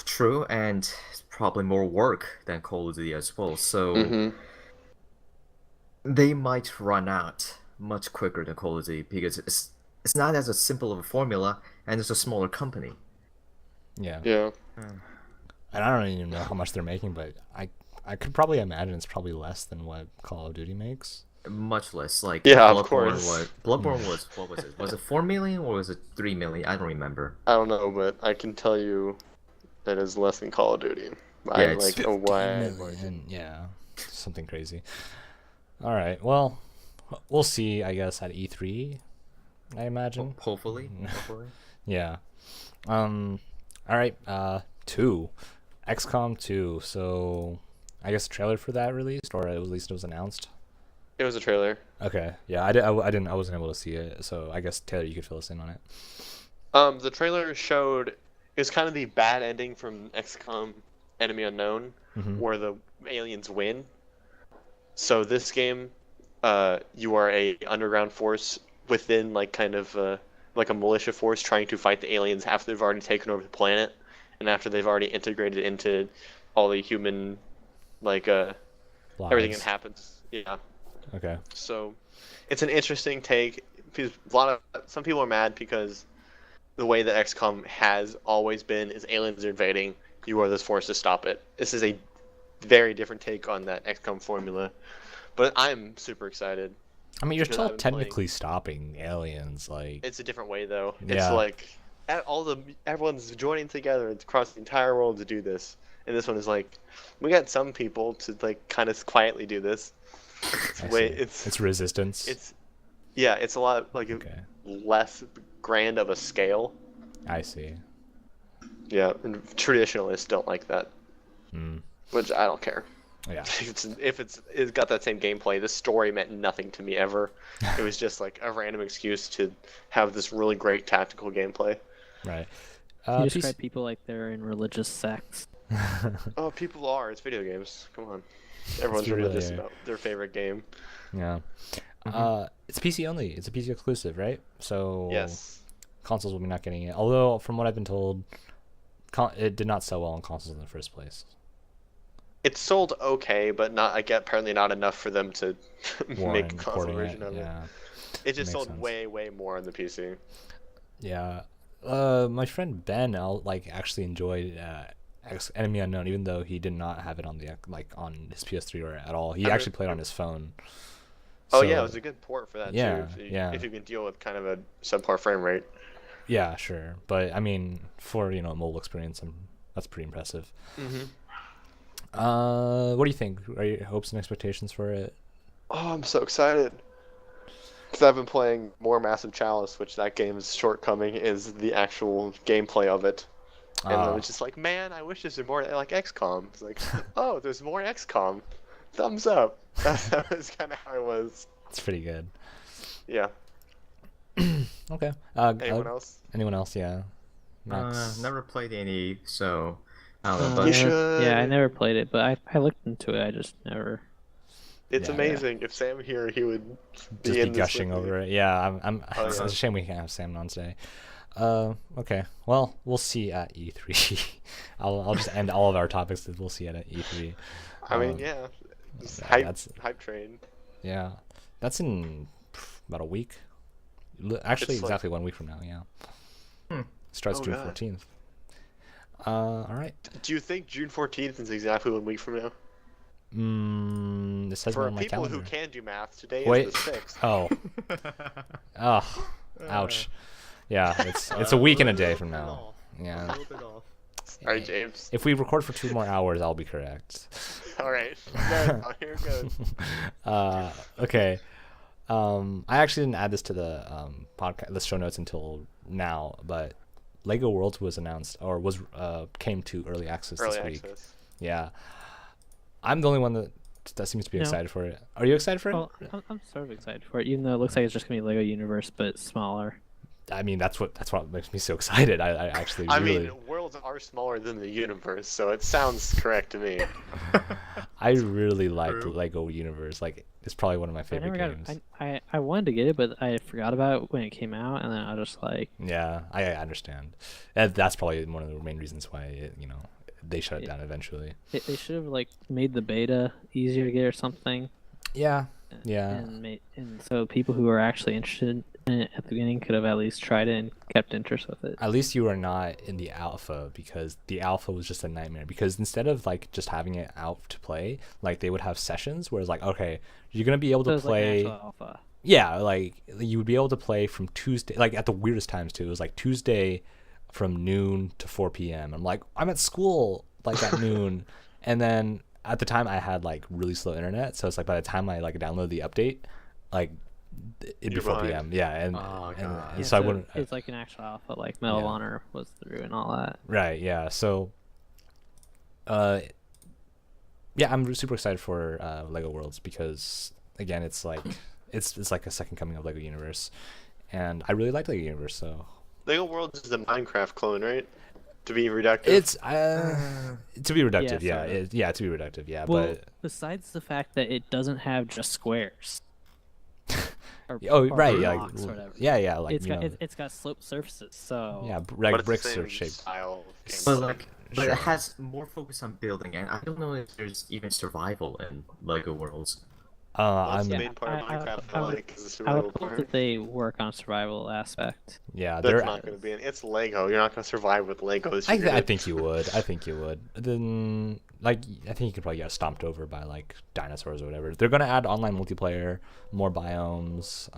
true, and it's probably more work than Call of Duty as well, so Mm-hmm. they might run out much quicker than Call of Duty because it's not as a simple of a formula, and it's a smaller company. Yeah. Yeah. And I don't even know how much they're making, but I could probably imagine it's probably less than what Call of Duty makes. Much less like Yeah, of Bloodborne course. was. Bloodborne was, what was it? Was it 4 million or was it 3 million? I don't remember. I don't know, but I can tell you that is less than Call of Duty. By Yeah, it's like a wide 50 margin. million, yeah, something crazy. All right, well, we'll see. I guess at E3, I imagine. Hopefully. Yeah. All right. 2, XCOM 2. So, I guess the trailer for that released, or at least it was announced. It was a trailer. Okay. Yeah, I wasn't able to see it. So I guess Taylor, you could fill us in on it. The trailer showed it's kind of the bad ending from XCOM Enemy Unknown, where the aliens win. So this game, you are a underground force within like kind of like a militia force trying to fight the aliens after they've already taken over the planet, and after they've already integrated into all the human, like everything that Lives. happens. Yeah. Okay. So, it's an interesting take. Because some people are mad because the way that XCOM has always been is aliens are invading. You are this force to stop it. This is a very different take on that XCOM formula, but I'm super excited. I mean, you're Because still I've been playing- technically stopping aliens, like. It's a different way though. Yeah. It's like everyone's joining together across the entire world to do this, and this one is like we got some people to like kind of quietly do this. I It's see. It's resistance. it's a lot like Okay. less grand of a scale. I see. Yeah, and traditionalists don't like that, Hmm. which I don't care. Yeah. If it's got that same gameplay, this story meant nothing to me ever. It was just like a random excuse to have this really great tactical gameplay. Right. You PC describe people like they're in religious sects. Oh, people are. It's video games. Come on. Everyone's really, religious yeah. about their favorite game. Yeah. It's PC only. It's a PC exclusive, right? So Yes. consoles will be not getting it. Although, from what I've been told, it did not sell well on consoles in the first place. It sold okay, but apparently not enough for them to make a Warren console porting version it, of it. yeah. It just makes sold sense. way more on the PC. Yeah. My friend Ben, actually enjoyed Enemy Unknown, even though he did not have it on on his PS3 or at all. He I actually mean- played on his phone. Oh So- yeah, it was a good port for that Yeah, too. yeah. If you can deal with kind of a subpar frame rate. Yeah, sure. But I mean, for a mobile experience, that's pretty impressive. Mm-hmm. What do you think? Are your hopes and expectations for it? Oh, I'm so excited. Because I've been playing more Massive Chalice, which that game's shortcoming is the actual gameplay of it. And I was just like, man, I wish there's more like XCOM. It's like, oh, there's more XCOM. Thumbs up. That was kind of how it was. It's pretty good. Yeah. Okay. Anyone else? Anyone else? Yeah. Never played any, so I don't know. You But Uh, should. Yeah, I never played it, but I looked into it. I just never. It's Yeah. amazing. If Sam here, he would Just in be this gushing with me. over it. Yeah. Oh, It's yeah. a shame we can't have Sam on today. Okay. Well, we'll see at E3. I'll just end all of our topics with we'll see it at E3. I mean, Um, yeah. Just yeah, hype, that's- hype train. Yeah. That's in about a week. Actually, It's like- exactly 1 week from now. Yeah. Hmm. Starts Oh, June God. 14th. All right. Do you think June 14th is exactly 1 week from now? It says For on my people calendar. who can do math, today Wait. is the 6th. Oh. Oh. Ouch. Yeah, it's a week and a day from now. A Yeah. little bit off. All right, James. If we record for 2 more hours, I'll be correct. All right. Good. Oh, here it goes. Okay. I actually didn't add this to the podcast, the show notes until now, but Lego Worlds was announced or came to early access Early this week. access. Yeah. I'm the only one that seems to be No. excited for it. Are you excited for it? Well, I'm sort of excited for it, even though it looks like it's just gonna be Lego Universe but smaller. I mean, that's what makes me so excited. I actually I really mean, worlds are smaller than the universe, so it sounds correct to me. I really like True. Lego Universe. Like, it's probably one of my I favorite never games. I wanted to get it, but I forgot about it when it came out, and then I was just like, Yeah, I understand. And that's probably one of the main reasons why they shut it down eventually. they should have like made the beta easier to get or something. Yeah. Yeah. And so people who are actually interested in it at the beginning could have at least tried it and kept interest with it. At least you are not in the alpha, because the alpha was just a nightmare. Because instead of like just having it out to play, like they would have sessions where it's like, okay, you're gonna be able So to it's like an play. actual alpha. Yeah, like you would be able to play from Tuesday, like at the weirdest times too. It was like Tuesday from noon to 4 p.m. I'm like, I'm at school like at noon, and then at the time I had like really slow internet, so it's like by the time I like download the update, like it'd be You're 4 behind. p.m. Yeah, and, Oh, and, God. and Yeah, so I wouldn't. It's like an actual alpha, like Medal of Yeah. Honor was through and all that. Right, yeah. So, yeah, I'm super excited for Lego Worlds because again, it's like it's like a second coming of Lego Universe, and I really like Lego Universe. So Lego Worlds is the Minecraft clone, right? To be reductive. it's to be reductive, Yeah, yeah, sort of. yeah, to be reductive, yeah. Well, besides the fact that it doesn't have just squares. Or, Oh, or right, yeah, blocks or whatever. yeah, like It's you got know, it's got sloped surfaces, so yeah, But like it's the bricks same are shaped. style of game. But Sure. it has more focus on building, and I don't know if there's even survival in Lego Worlds. That's I'm the Yeah, main part of I- Minecraft I I would- like, is the I survival would hope part. that they work on survival aspect. yeah, That's they're. not going to be it's Lego. You're not going to survive with Legos. I think you would. I think you would. Then, like, I think you could probably get stomped over by like dinosaurs or whatever. They're gonna add online multiplayer, more biomes,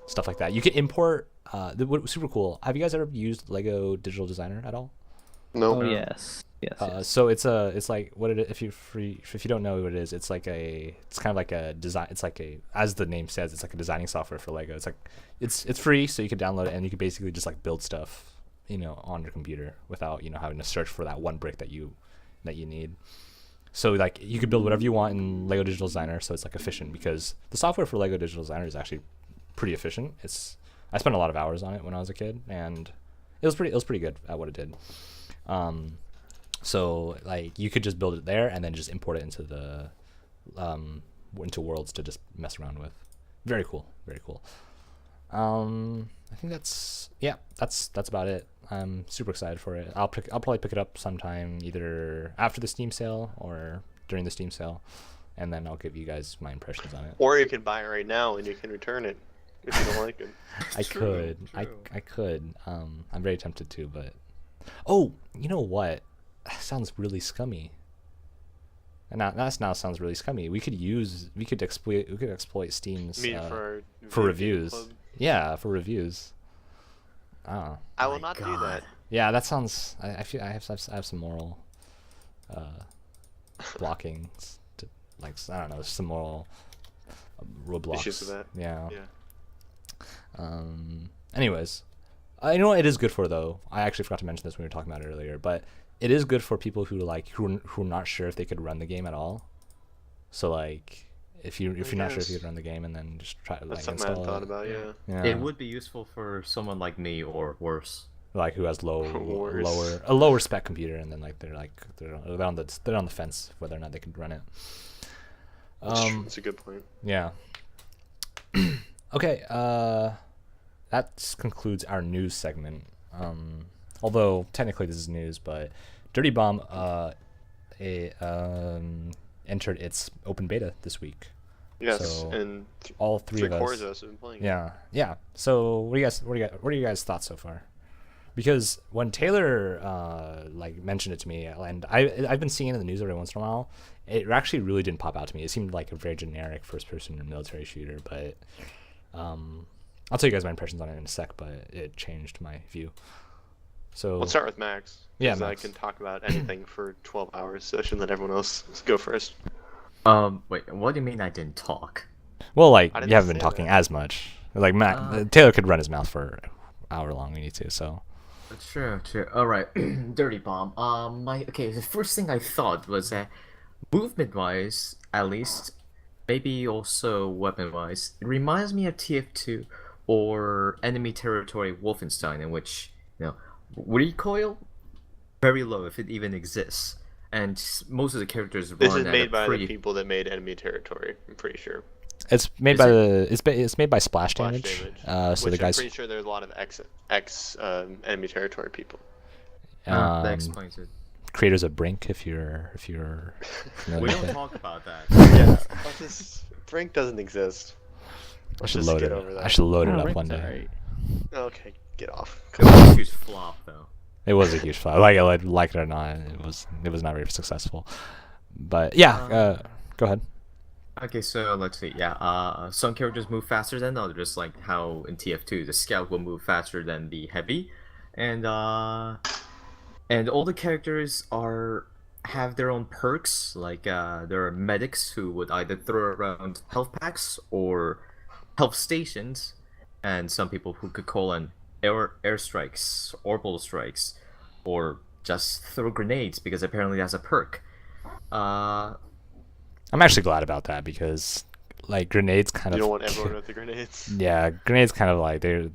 stuff like that. You can import. What was super cool. Have you guys ever used Lego Digital Designer at all? No. Oh yes, yes. So it's like what it if you don't know what it is, it's kind of like a design. It's like as the name says, it's like a designing software for Lego. It's like it's free, so you can download it and you can basically just like build stuff, on your computer without having to search for that one brick that you need. So like you could build whatever you want in Lego Digital Designer, so it's like efficient because the software for Lego Digital Designer is actually pretty efficient. I spent a lot of hours on it when I was a kid, and it was pretty good at what it did. So like you could just build it there and then just import it into the into Worlds to just mess around with. Very cool, very cool. I think that's about it. I'm super excited for it. I'll probably pick it up sometime either after the Steam sale or during the Steam sale, and then I'll give you guys my impressions on it. Or you can buy it right now and you can return it if you don't like it. I True, could. true. I could. I'm very tempted to, but oh, you know what? That sounds really scummy. And now sounds really scummy. We could exploit Steam's I mean, for Video Game reviews. Club. Yeah, for reviews. Oh. I will My not do God. that. Yeah, that sounds. I feel I have some moral blocking to, like, I don't know, some moral roadblocks. Issues with that. Yeah. Yeah. Anyways, you know what it is good for though. I actually forgot to mention this when we were talking about it earlier, but it is good for people who are not sure if they could run the game at all. So like, if you're not sure if you guess. could run the game, and then just try to That's like something I install hadn't thought it. about, yeah. Yeah. It would be useful for someone like me or worse. Like who has Worse. lower spec computer, and then like they're on the fence whether or not they can run it. That's a good point. Yeah. Okay. That concludes our news segment. Although technically this is news, but Dirty Bomb entered its open beta this week. Yes, So and all three of three-quarters us. of us have been playing. Yeah. So what are you guys' thoughts so far? Because when Taylor like mentioned it to me, and I've been seeing it in the news every once in a while, it actually really didn't pop out to me. It seemed like a very generic first-person military shooter, but I'll tell you guys my impressions on it in a sec. But it changed my view. So Let's start with Max. Yeah, 'cause I Max. can talk about anything for 12 hours, so I should let everyone else go first. Wait, what do you mean I didn't talk? well, like I didn't you haven't been say talking that. as much. Like Taylor could run his mouth for an hour long if he needs to. So True. All right, Dirty Bomb. The first thing I thought was that movement-wise, at least, maybe also weapon-wise, it reminds me of TF2 or Enemy Territory Wolfenstein, in which recoil very low if it even exists, and most of the characters This run is at made a by pretty the people that made Enemy Territory, I'm pretty sure. it's made Is by it- it's made by Splash Splash Damage. Damage. So which the guys I'm pretty sure there's a lot of ex Enemy Territory people. that um, explains it. creators of Brink, if you're familiar We with don't it. talk about that. Yeah, Brink doesn't exist. I Let's should just load get it. over that. I should load it Oh, up Rick's one day. alright. Okay, get off. It was a huge flop, though. It was a huge flop. Like it or not, it was not very successful. But yeah, go ahead. Okay, so let's see. Yeah, some characters move faster than others, like how in TF2 the scout will move faster than the heavy, and all the characters have their own perks. Like there are medics who would either throw around health packs or health stations, and some people who could call in airstrikes, orbital strikes, or just throw grenades because apparently that's a perk. I'm actually glad about that because like grenades kind You of don't want everyone with the grenades. yeah, grenades kind of like they're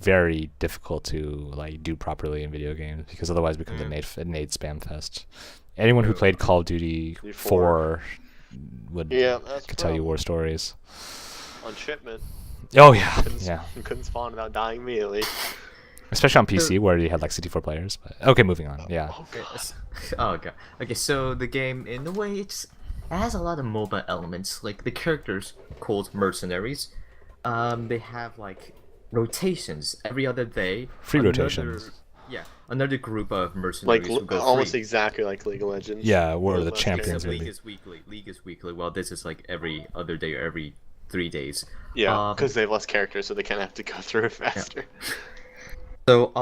very difficult to like do properly in video games because otherwise it becomes a nade spam fest. Anyone who played Call of Duty 4 would Yeah, that's could tell you war stories. On shipment. Oh yeah, Couldn't, yeah. couldn't spawn without dying immediately. Especially on PC where you had like 64 players. But okay, moving on. Yeah. Okay. Oh god. Okay, so the game, in a way, it has a lot of MOBA elements. Like the characters called mercenaries, they have like rotations every other day. Free rotations. Yeah, another group of Like mercenaries will go almost free. exactly like League of Legends. Yeah, where Those the less champions characters. would League be. is weekly. League is weekly. Well, this is like every other day or every 3 days. Yeah, because they have less characters, so they kind of have to go through it faster. So,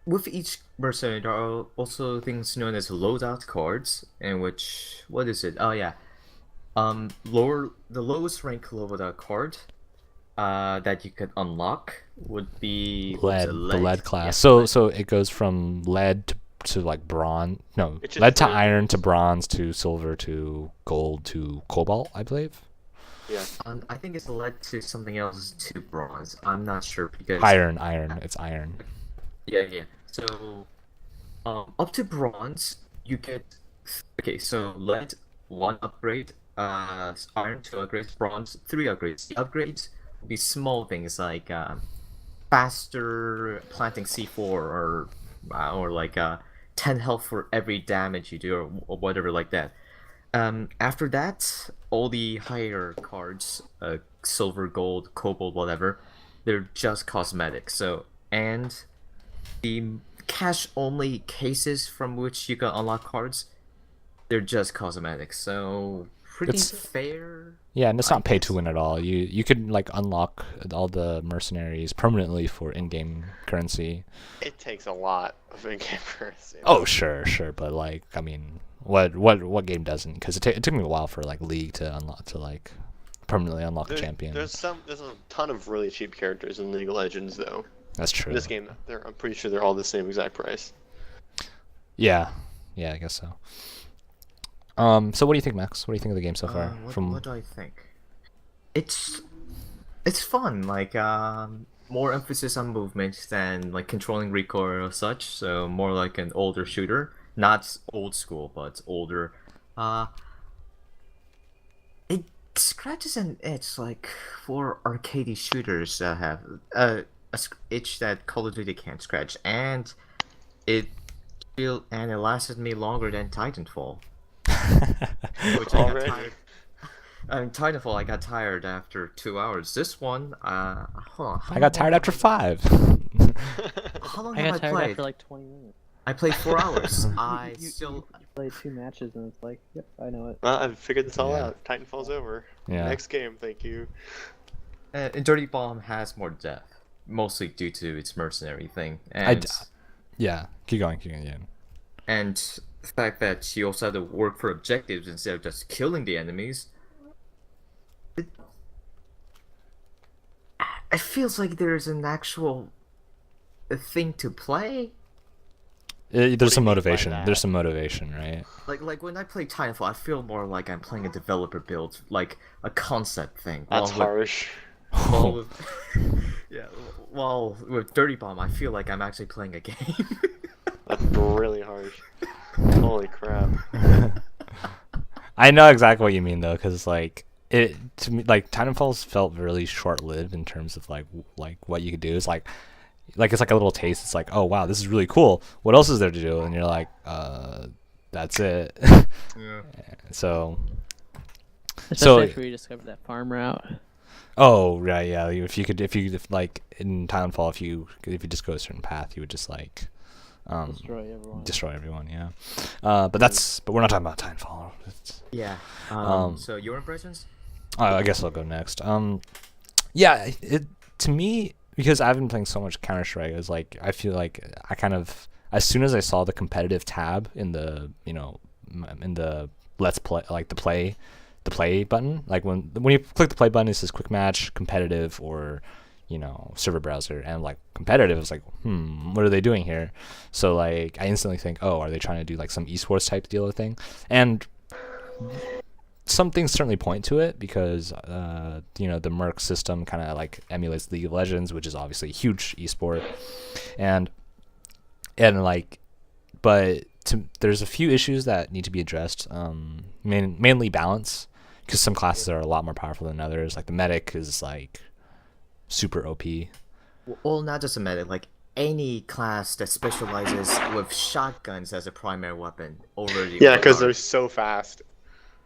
with each mercenary, there are also things known as loadout cards, in which, what is it? Oh yeah, the lowest rank loadout card, that you could unlock would be what was Lead, it, the lead class. Yeah, So lead. so it goes from lead to like bronze. No, It's just lead to three iron to things. bronze to silver to gold to cobalt, I believe. Yeah. I think it's led to something else to bronze. I'm not sure because Iron. It's iron. Yeah. So, up to bronze, you get. Okay, so lead 1 upgrade, iron 2 upgrades, bronze 3 upgrades. The upgrades will be small things like faster planting C4 or like 10 health for every damage you do or whatever like that. After that, all the higher cards, silver, gold, cobalt, whatever, they're just cosmetic. So, and the cash-only cases from which you can unlock cards, they're just cosmetic. So, pretty It's- fair. Yeah, and it's I not pay to guess. win at all. You could like unlock all the mercenaries permanently for in-game currency. It takes a lot of in-game currency. Oh, sure, but like, I mean, what game doesn't? Because it took me a while for like League to unlock to like permanently unlock a champion. There's a ton of really cheap characters in League of Legends, though. That's true. In this game, I'm pretty sure they're all the same exact price. Yeah, I guess so. So what do you think, Max? What do you think of the game so far? What do I think? It's fun. Like more emphasis on movement than like controlling recoil or such. So more like an older shooter, not old school, but older. It scratches an itch like for arcade shooters that have itch that Call of Duty can't scratch, and it lasted me longer than Titanfall. Which I got Already? tired. I mean, Titanfall, I got tired after 2 hours. This one, hold on. I got tired after 5. How long I have got I tired played? after like 20 minutes. I played 4 hours. I You still. played 2 matches and it's like, yep, I know it. Well, I've figured this all Yeah. out. Titanfall's over. Yeah. Next game, thank you. And Dirty Bomb has more depth, mostly due to its mercenary thing, and Yeah, keep going. Yeah. and the fact that you also have to work for objectives instead of just killing the enemies. It feels like there's an actual thing to play. There's some mean by motivation. that? There's some motivation, right? Like when I play Titanfall, I feel more like I'm playing a developer build, like a concept thing. That's while harsh. While with, yeah, while with Dirty Bomb, I feel like I'm actually playing a game. That's really harsh. Holy crap. I know exactly what you mean though, because like it to me, like Titanfall's felt really short-lived in terms of like what you could do. It's like it's like a little taste. It's like, oh wow, this is really cool. What else is there to do? And you're like, that's it. Yeah. So Especially after you discovered that farm route. oh right, yeah. If like in Titanfall, if you just go a certain path, you would just like Destroy everyone. Yeah. But we're not talking about Titanfall. Yeah. So your impressions? I guess I'll go next. Yeah, it to me, because I've been playing so much Counter-Strike, is like I feel like I kind of, as soon as I saw the competitive tab in the in the let's play, like the play button, like when you click the play button, it says quick match, competitive, or server browser, and like competitive, I was like, what are they doing here? So like I instantly think, oh, are they trying to do like some esports type deal or thing? And some things certainly point to it, because the Merc system kind of like emulates League of Legends, which is obviously a huge esport, and like, but there's a few issues that need to be addressed. Mainly balance, because some classes are a lot more powerful than others. Like the medic is like super OP. Well, not just a medic, like any class that specializes with shotguns as a primary weapon over the Yeah, because they're so fast.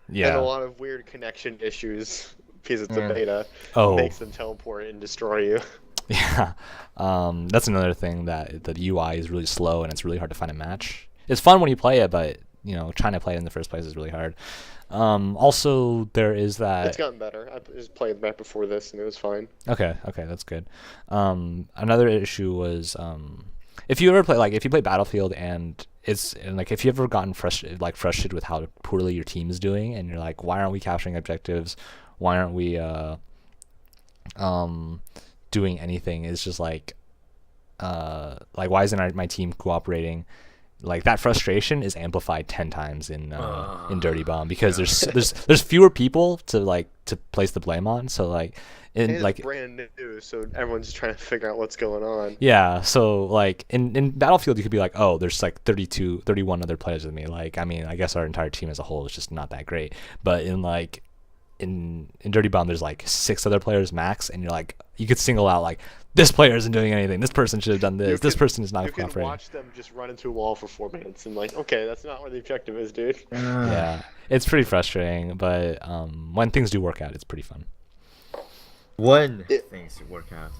And a Yeah. lot of weird connection issues because it's a beta. Oh. Makes them teleport and destroy you. Yeah. That's another thing, that the UI is really slow and it's really hard to find a match. It's fun when you play it, but trying to play it in the first place is really hard. Also, there is that. It's gotten better. I just played right before this and it was fine. Okay, that's good. Another issue was if you play Battlefield and if you ever gotten frustrated with how poorly your team is doing, and you're like, why aren't we capturing objectives? Why aren't we doing anything? It's just like why isn't my team cooperating? Like that frustration is amplified 10 times in Dirty Bomb, because there's fewer people to place the blame on. So like It's brand new, so everyone's just trying to figure out what's going on. yeah, so like in Battlefield you could be like, oh, there's like 31 other players with me. Like, I mean, I guess our entire team as a whole is just not that great. But in Dirty Bomb there's like 6 other players max, and you're like, you could single out like, this player isn't doing anything, this person should have done this, this person is not cooperating. You can watch them just run into a wall for 4 minutes and like, okay, that's not where the objective is, dude. Yeah, it's pretty frustrating, but when things do work out, it's pretty fun. When things work out.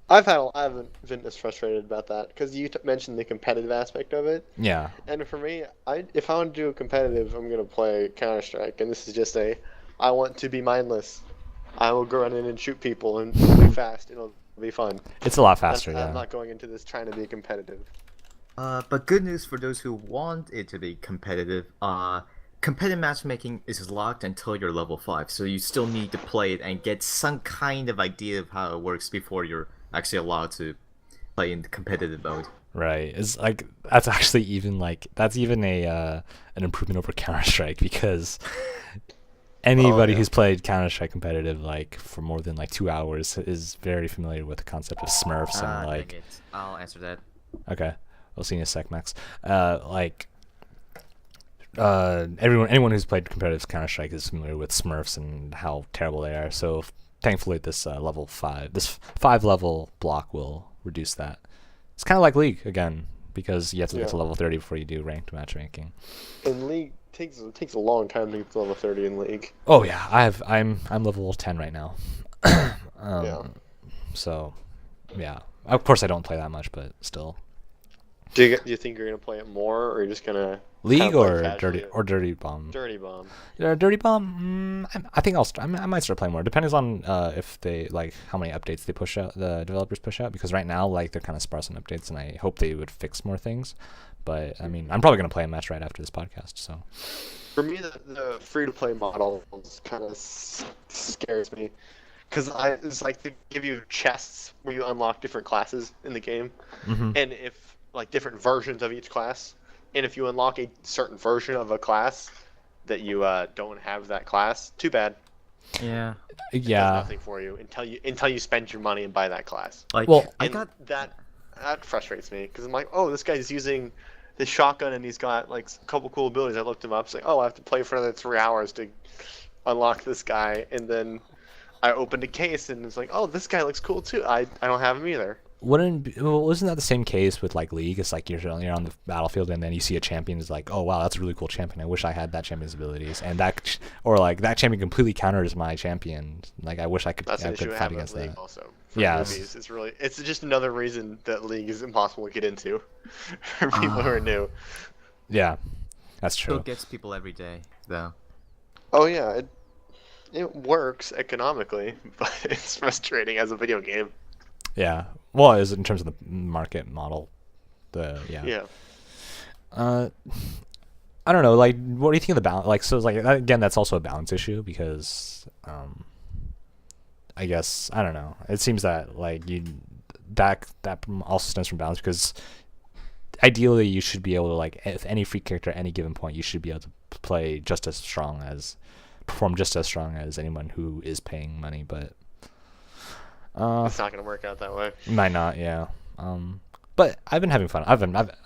I haven't been as frustrated about that, because you mentioned the competitive aspect of it. Yeah. And for me, if I want to do a competitive, I'm gonna play Counter-Strike, and this is just I want to be mindless. I will go run in and shoot people and be fast. It'll be fun. It's a lot faster. Yeah. I'm not going into this trying to be competitive. But good news for those who want it to be competitive. Competitive matchmaking is locked until you're level 5, so you still need to play it and get some kind of idea of how it works before you're actually allowed to play in the competitive mode. Right. It's like that's actually even an improvement over Counter-Strike, because anybody who's played Counter-Strike competitive like for more than like 2 hours is very familiar with the concept of Smurfs and like. Dang it. I'll answer that. Okay, we'll see in a sec, Max. Anyone who's played competitive Counter-Strike is familiar with Smurfs and how terrible they are. So thankfully, this level 5 level block will reduce that. It's kind of like League again, because you have to get to level 30 before you do ranked matchmaking. In League, takes a long time to get to level 30 in League. Oh yeah, I'm level 10 right now. Yeah. So, yeah. Of course I don't play that much, but still. Do you think you're gonna play it more, or you're just gonna League play or casually? Dirty Bomb? Dirty Bomb? Yeah, Dirty Bomb. I think I might start playing more. Depends on if they like how many updates they push out, the developers push out. Because right now, like they're kind of sparse on updates, and I hope they would fix more things. But I mean, I'm probably gonna play a match right after this podcast. So. For me, the free-to-play model kind of scares me, because it's like they give you chests where you unlock different classes in the game, and if like different versions of each class, and if you unlock a certain version of a class that you don't have that class, too bad. Yeah. It does nothing for you until you spend your money and buy that class. Like, Well, I And got that frustrates me, because I'm like, oh, this guy's using this shotgun and he's got like a couple cool abilities. I looked him up. It's like, oh, I have to play for another 3 hours to unlock this guy, and then I opened a case and it's like, oh, this guy looks cool too. I don't have him either. Wasn't that the same case with like League? It's like you're on the battlefield and then you see a champion is like, oh wow, that's a really cool champion. I wish I had that champion's abilities, and or like that champion completely counters my champion. Like I wish I could. That's I an issue could I fight have against with League that. also. Yeah. It's just another reason that League is impossible to get into for people who are new. Yeah, that's still true. gets people every day though. Oh yeah, it works economically, but it's frustrating as a video game. Yeah. Well, is in terms of the market model, Yeah. I don't know. Like, what do you think of the balance? Like, so it's like again, that's also a balance issue because, I guess I don't know. It seems that like that also stems from balance because ideally you should be able to like if any free character at any given point you should be able to perform just as strong as anyone who is paying money, but. It's not gonna work out that way. Might not, yeah. But I've been having fun.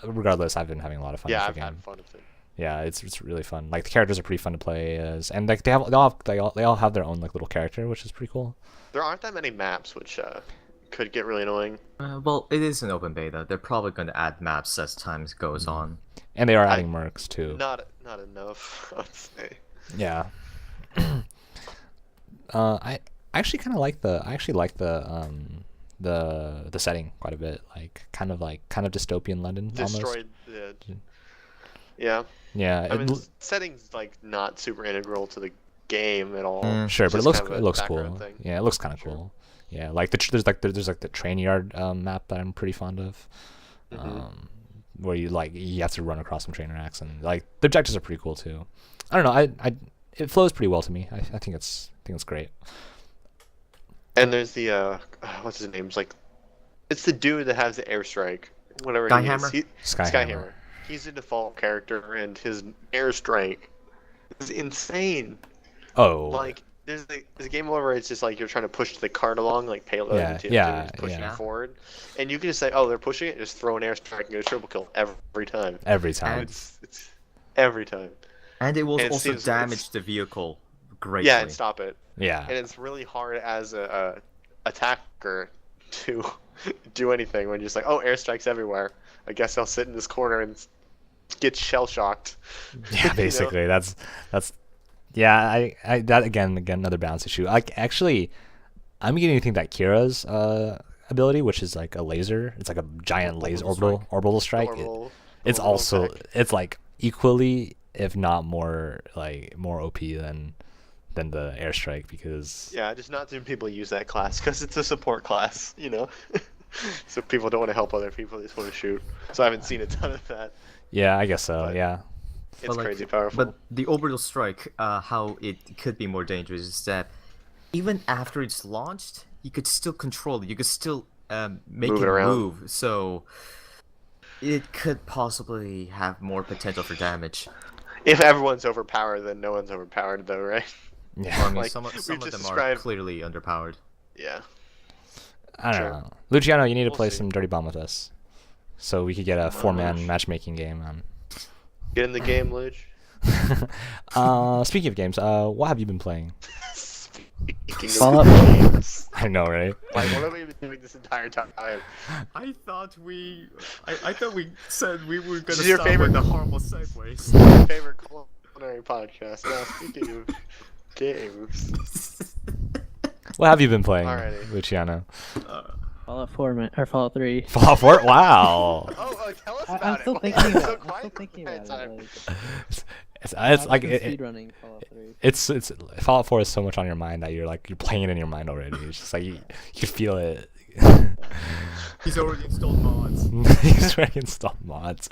Regardless, I've been having a lot of fun. Yeah, with I've the had game. fun with it. Yeah, it's really fun. Like the characters are pretty fun to play as, and like they all have their own like little character, which is pretty cool. There aren't that many maps, which could get really annoying. Well, it is an open beta. They're probably going to add maps as time goes on. And they are adding mercs too. Not enough, I'd say. Yeah. I actually kind of like the setting quite a bit, like kind of dystopian London almost. Destroyed. Yeah. Yeah. I mean, setting's like not super integral to the game at all. Sure, It's but it just looks kind of a cool. background thing. Yeah, it looks kind of cool. Yeah, like there's the train yard map that I'm pretty fond of, where you have to run across some train tracks, and like the objectives are pretty cool too. I don't know. It flows pretty well to me. I think it's great. And there's the what's his name? It's like, it's the dude that has the airstrike. Whatever Skyhammer? he is. Skyhammer. He's the default character, and his airstrike is insane. Oh. Like there's a game over. It's just like you're trying to push the cart along, like payload, pushing it forward, and you can just say, oh, they're pushing it. Just throw an airstrike and get a triple kill every time. Every time. It's every time. And it will And it also seems- damage the vehicle greatly. Yeah, and stop it. Yeah. And it's really hard as a attacker to do anything when you're just like, oh, airstrikes everywhere. I guess I'll sit in this corner and get shell shocked. Yeah, basically that's yeah. I that again another balance issue. Like actually, I'm beginning to think that Kira's ability, which is like a laser, it's like a giant laser orbital strike. It's also attack. it's like equally, if not more, like more OP than the airstrike because Yeah, just not too many people use that class because it's a support class, So people don't want to help other people; they just want to shoot. So I haven't seen a ton of that. yeah, I guess so. But- Yeah. It's But, like, crazy powerful. But the orbital strike, how it could be more dangerous is that even after it's launched, you could still control it. You could still make Move it it around. move. So it could possibly have more potential for damage. If everyone's overpowered, then no one's overpowered, though, right? Yeah. Well, I mean, Like, some we've of just them are described- clearly underpowered. Yeah. I don't Sure. know. Luciano, you need to We'll play see. some Dirty Bomb with us, so we could get a 4-man matchmaking game on. Get in the game, Luch. Speaking of games, what have you been playing? Speaking Fallout. of games. I know, right? Like, what have we been doing this entire time? I thought we said we were gonna This is your stop favorite- with the horrible segues. My favorite Call Culinary podcast. Now, speaking of games. What have you been playing, Alrighty. Luciano? Fallout 4 or Fallout 3. Fallout 4? Wow. Oh, tell us about I'm it. still Why thinking is it about so it. I'm quiet still thinking for about time? it. It's like speedrunning Fallout 3. it's Fallout 4 is so much on your mind that you're playing it in your mind already. It's just like you feel it. He's already installed mods. He's already installed mods.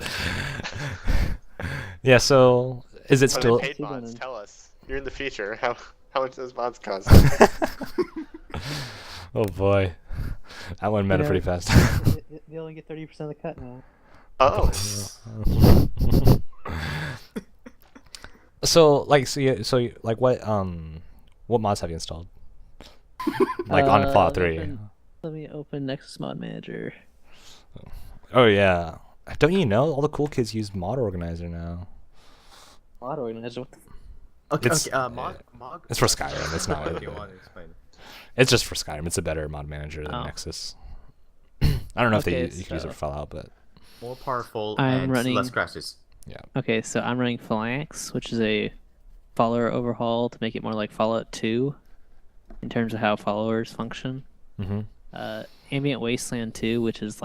Yeah, so is it Are still they paid mods? Tell us. You're in the future. How much does mods cost? Oh boy. That one meta pretty fast. They only get 30% of the cut now. Oh. So what mods have you installed? Like on Fallout 3. Let me open Nexus Mod Manager. Oh yeah. Don't you know all the cool kids use Mod Organizer now? Mod Organizer. What the Okay, It's- mod. It's for Skyrim. It's not. Okay, you want to explain? It's just for Skyrim. It's a better mod manager than Oh. Nexus. I don't know if Okay, you can use it for Fallout, but More powerful I'm and running- less crashes. Okay, so I'm running Phalanx, which is a follower overhaul to make it more like Fallout 2 in terms of how followers function. Ambient Wasteland 2, which is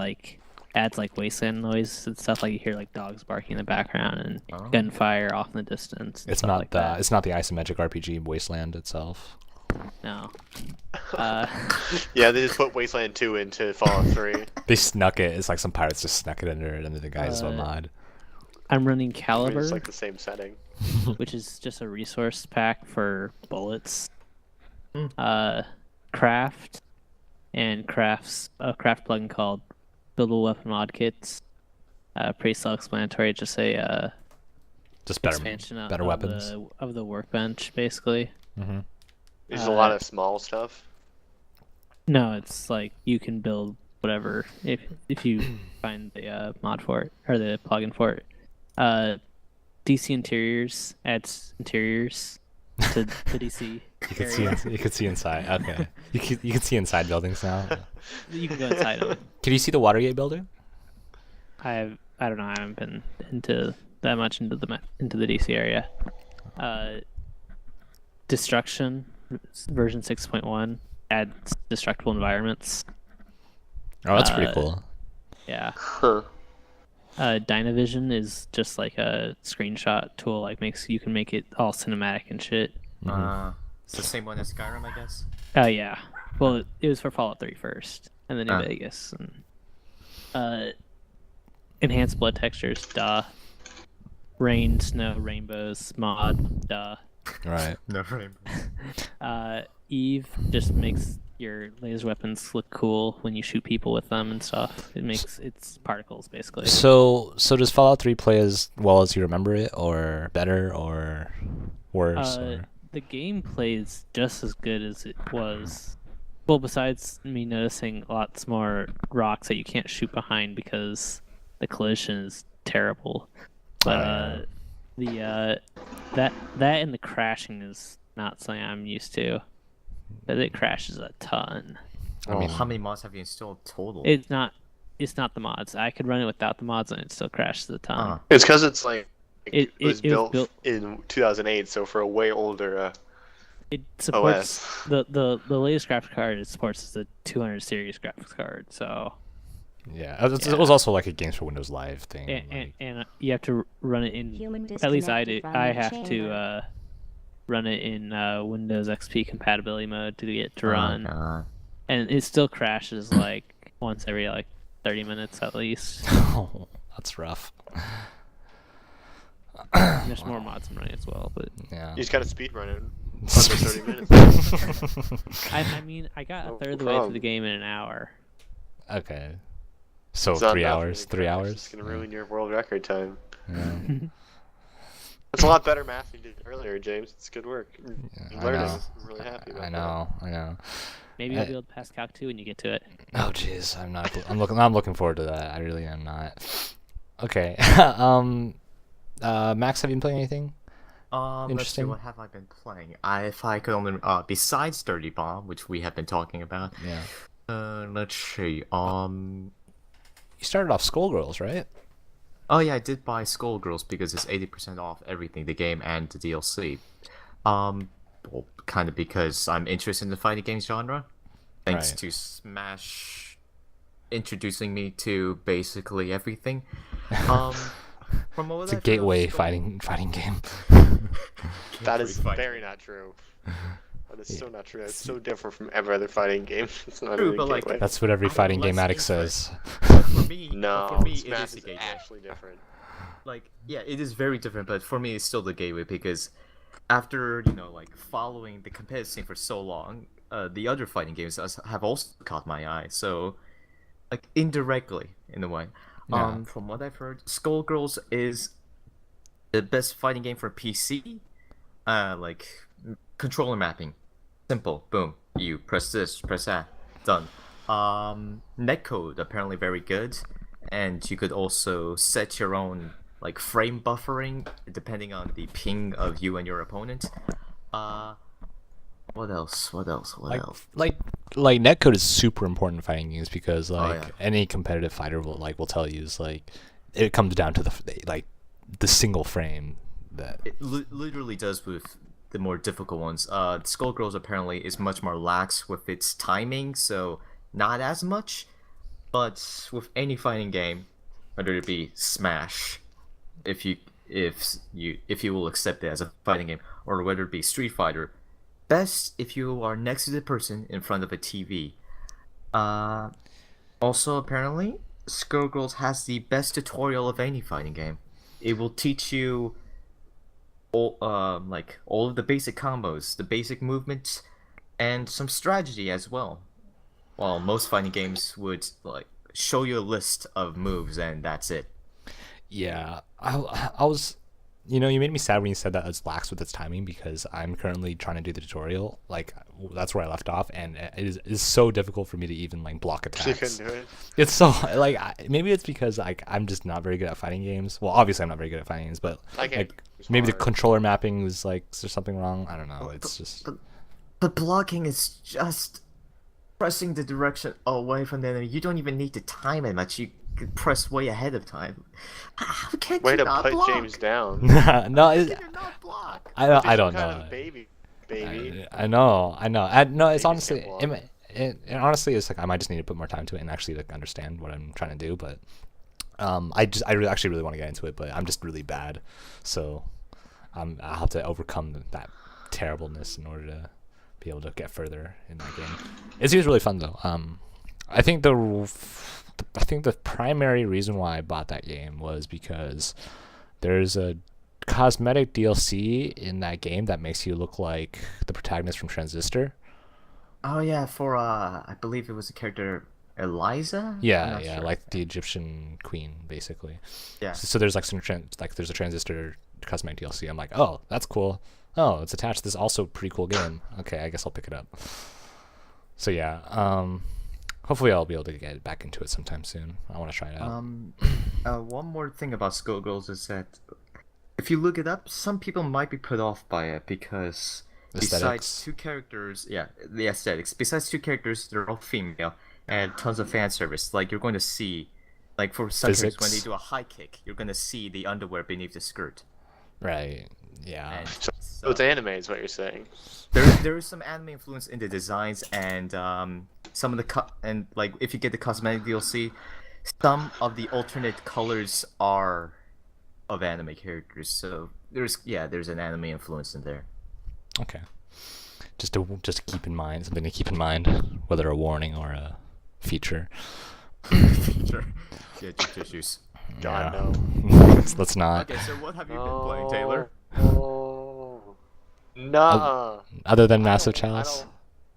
adds wasteland noise and stuff, like you hear dogs barking in the background and gunfire off in the distance. and it's stuff not like the that. it's not the isometric RPG Wasteland itself. No. Yeah, they just put Wasteland 2 into Fallout 3. They snuck it. It's like some pirates just snuck it under the guise of a mod. I'm running I mean, Caliber, it's like the same setting. which is just a resource pack for bullets. Craft and crafts a craft plugin called Buildable Weapon Mod Kits. Pretty self-explanatory. Just a Just better expansion better of weapons. of the workbench, basically. There's a lot of small stuff. No, it's you can build whatever if you find the mod for it or the plugin for it. DC Interiors adds interiors to the DC. You could see inside. Okay. You can see inside buildings now. You can go inside them. Can you see the Watergate building? I don't know. I haven't been into that much into the DC area. Destruction version 6.1 adds destructible environments. Oh, that's pretty cool. Yeah. Huh. Dynavision is just like a screenshot tool. You can make it all cinematic and shit. It's the same one as Skyrim, I guess. Oh yeah. Well, it was for Fallout 3 first, and then New Ah. Vegas, and enhanced blood textures. Duh. Rain, snow, rainbows, mod. Duh. Right. No rainbow. Eve just makes your laser weapons look cool when you shoot people with them and stuff. It's particles basically. So does Fallout 3 play as well as you remember it, or better, or worse? Or... The game plays just as good as it was. Well, besides me noticing lots more rocks that you can't shoot behind because the collision is terrible. But that and the crashing is not something I'm used to. But it crashes a ton. I mean, how many mods have you installed total? It's not the mods. I could run it without the mods and it still crashes a ton. It's because it's It was was built in 2008, so for a way older It supports OS. the latest graphics card. It supports is the 200 series graphics card. So yeah, it was also like a Games for Windows Live thing. and you have to run it in. At least I do. I have to run it in Windows XP compatibility mode to get it to run, and it still crashes once every 30 minutes at least. Oh, that's rough. There's more mods I'm running as well, but Yeah. You just gotta speedrun it under 30 minutes. I mean I got a No third of the way through problem. the game in an hour. Okay. So It's not 3 enough hours. for the 3 crash. hours. It's gonna ruin your world record time. Yeah. It's a lot better math you did earlier, James. It's good work. I Learning. know. I'm really happy about I know. Maybe you'll be able to pass Calc 2 when you get to it. Oh jeez, I'm not. I'm looking forward to that. I really am not. Okay. Max, have you been playing anything? Let's see, Interesting. what have I been playing? If I could only, besides Dirty Bomb, which we have been talking about, Yeah. let's see, You started off Skullgirls, right? Oh yeah, I did buy Skullgirls because it's 80% off everything, the game and the DLC. Well, kind of because I'm interested in the fighting game genre, thanks Right. to Smash introducing me to basically everything. Um, from what It's a I've heard of gateway Skull- fighting game. That is Fighting very game. not true. That is so Yeah. not true. That's so different from every other fighting game. It's not True, even a but, like, gateway. That's what every I have fighting game less addict interest. says. But for me, No, but for me, it Smash is the is gateway. actually different. Like, yeah, it is very different, but for me, it's still the gateway because after like following the competitive scene for so long, the other fighting games have also caught my eye. So, like indirectly, in a way. Yeah. From what I've heard, Skullgirls is the best fighting game for PC. Like controller mapping, simple, boom. You press this, press that, done. Netcode apparently very good, and you could also set your own like frame buffering depending on the ping of you and your opponent. What else? What else? What like else? like netcode is super important in fighting games because like yeah. any competitive fighter will tell you is like it comes down to the single frame that It literally does with the more difficult ones. Skullgirls apparently is much more lax with its timing, so not as much. But with any fighting game, whether it be Smash, if you will accept it as a fighting game, or whether it be Street Fighter, best if you are next to the person in front of a TV. Also, apparently, Skullgirls has the best tutorial of any fighting game. It will teach you all of the basic combos, the basic movements, and some strategy as well. While most fighting games would like show you a list of moves and that's it. yeah I was you made me sad when you said that it's lax with its timing because I'm currently trying to do the tutorial like that's where I left off and it's so difficult for me to even like block You attacks. couldn't do it. It's so like maybe it's because like I'm just not very good at fighting games. Well, obviously I'm not very good at fighting games, but I can't. like It's maybe the hard. controller mapping was like is there something wrong? I don't know. It's just But blocking is just pressing the direction away from the enemy. You don't even need to time it much. You can press way ahead of time. How can Way you to not put block? James down. no. How can you not block? I You're don't some kind know. of baby. I know. No, it's Babies honestly can't walk. it honestly it's like I might just need to put more time to it and actually like understand what I'm trying to do. But I really actually really want to get into it, but I'm just really bad. So I'll have to overcome that terribleness in order to be able to get further in that game. It seems really fun though. I think the primary reason why I bought that game was because there's a cosmetic DLC in that game that makes you look like the protagonist from Transistor. Oh yeah, for I believe it was the character Eliza. I'm Yeah, not yeah, sure. like the Egyptian queen, basically. Yeah. So there's like there's a Transistor cosmetic DLC. I'm like, oh, that's cool. Oh, it's attached to this also pretty cool game. Okay, I guess I'll pick it up. So yeah, hopefully I'll be able to get back into it sometime soon. I want to try it out. One more thing about Skullgirls is that if you look it up, some people might be put off by it because Aesthetics. besides two characters, yeah, the aesthetics. Besides two characters, they're all female and tons of fan service. Like you're going to see, like for some characters when they Physics. do a high kick, you're going to see the underwear beneath the skirt. Right. Yeah. And So it's anime, is what you're saying. there is some anime influence in the designs and some of the and like if you get the cosmetic DLC, some of the alternate colors are of anime characters. So there's an anime influence in there. Okay. Just to keep in mind, something to keep in mind, whether a warning or a feature. Sure. Yeah, tissues. God, Yeah. no. Let's not. Okay, so what have you been playing, Taylor? Oh. Nah. Other than I Massive don't- Chalice.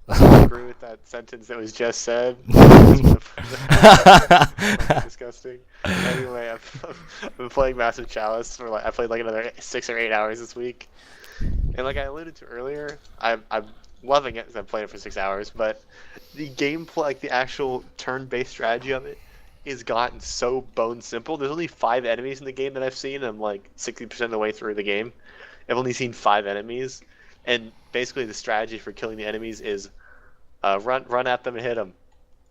I don't agree with that sentence that was just said. That's disgusting. Anyway, I've been playing Massive Chalice for I played like another 6 or 8 hours this week, and like I alluded to earlier, I'm loving it because I've played it for 6 hours. But the gameplay, like the actual turn-based strategy of it, is gotten so bone simple. There's only 5 enemies in the game that I've seen. I'm like 60% of the way through the game. I've only seen 5 enemies, and basically the strategy for killing the enemies is run at them and hit them.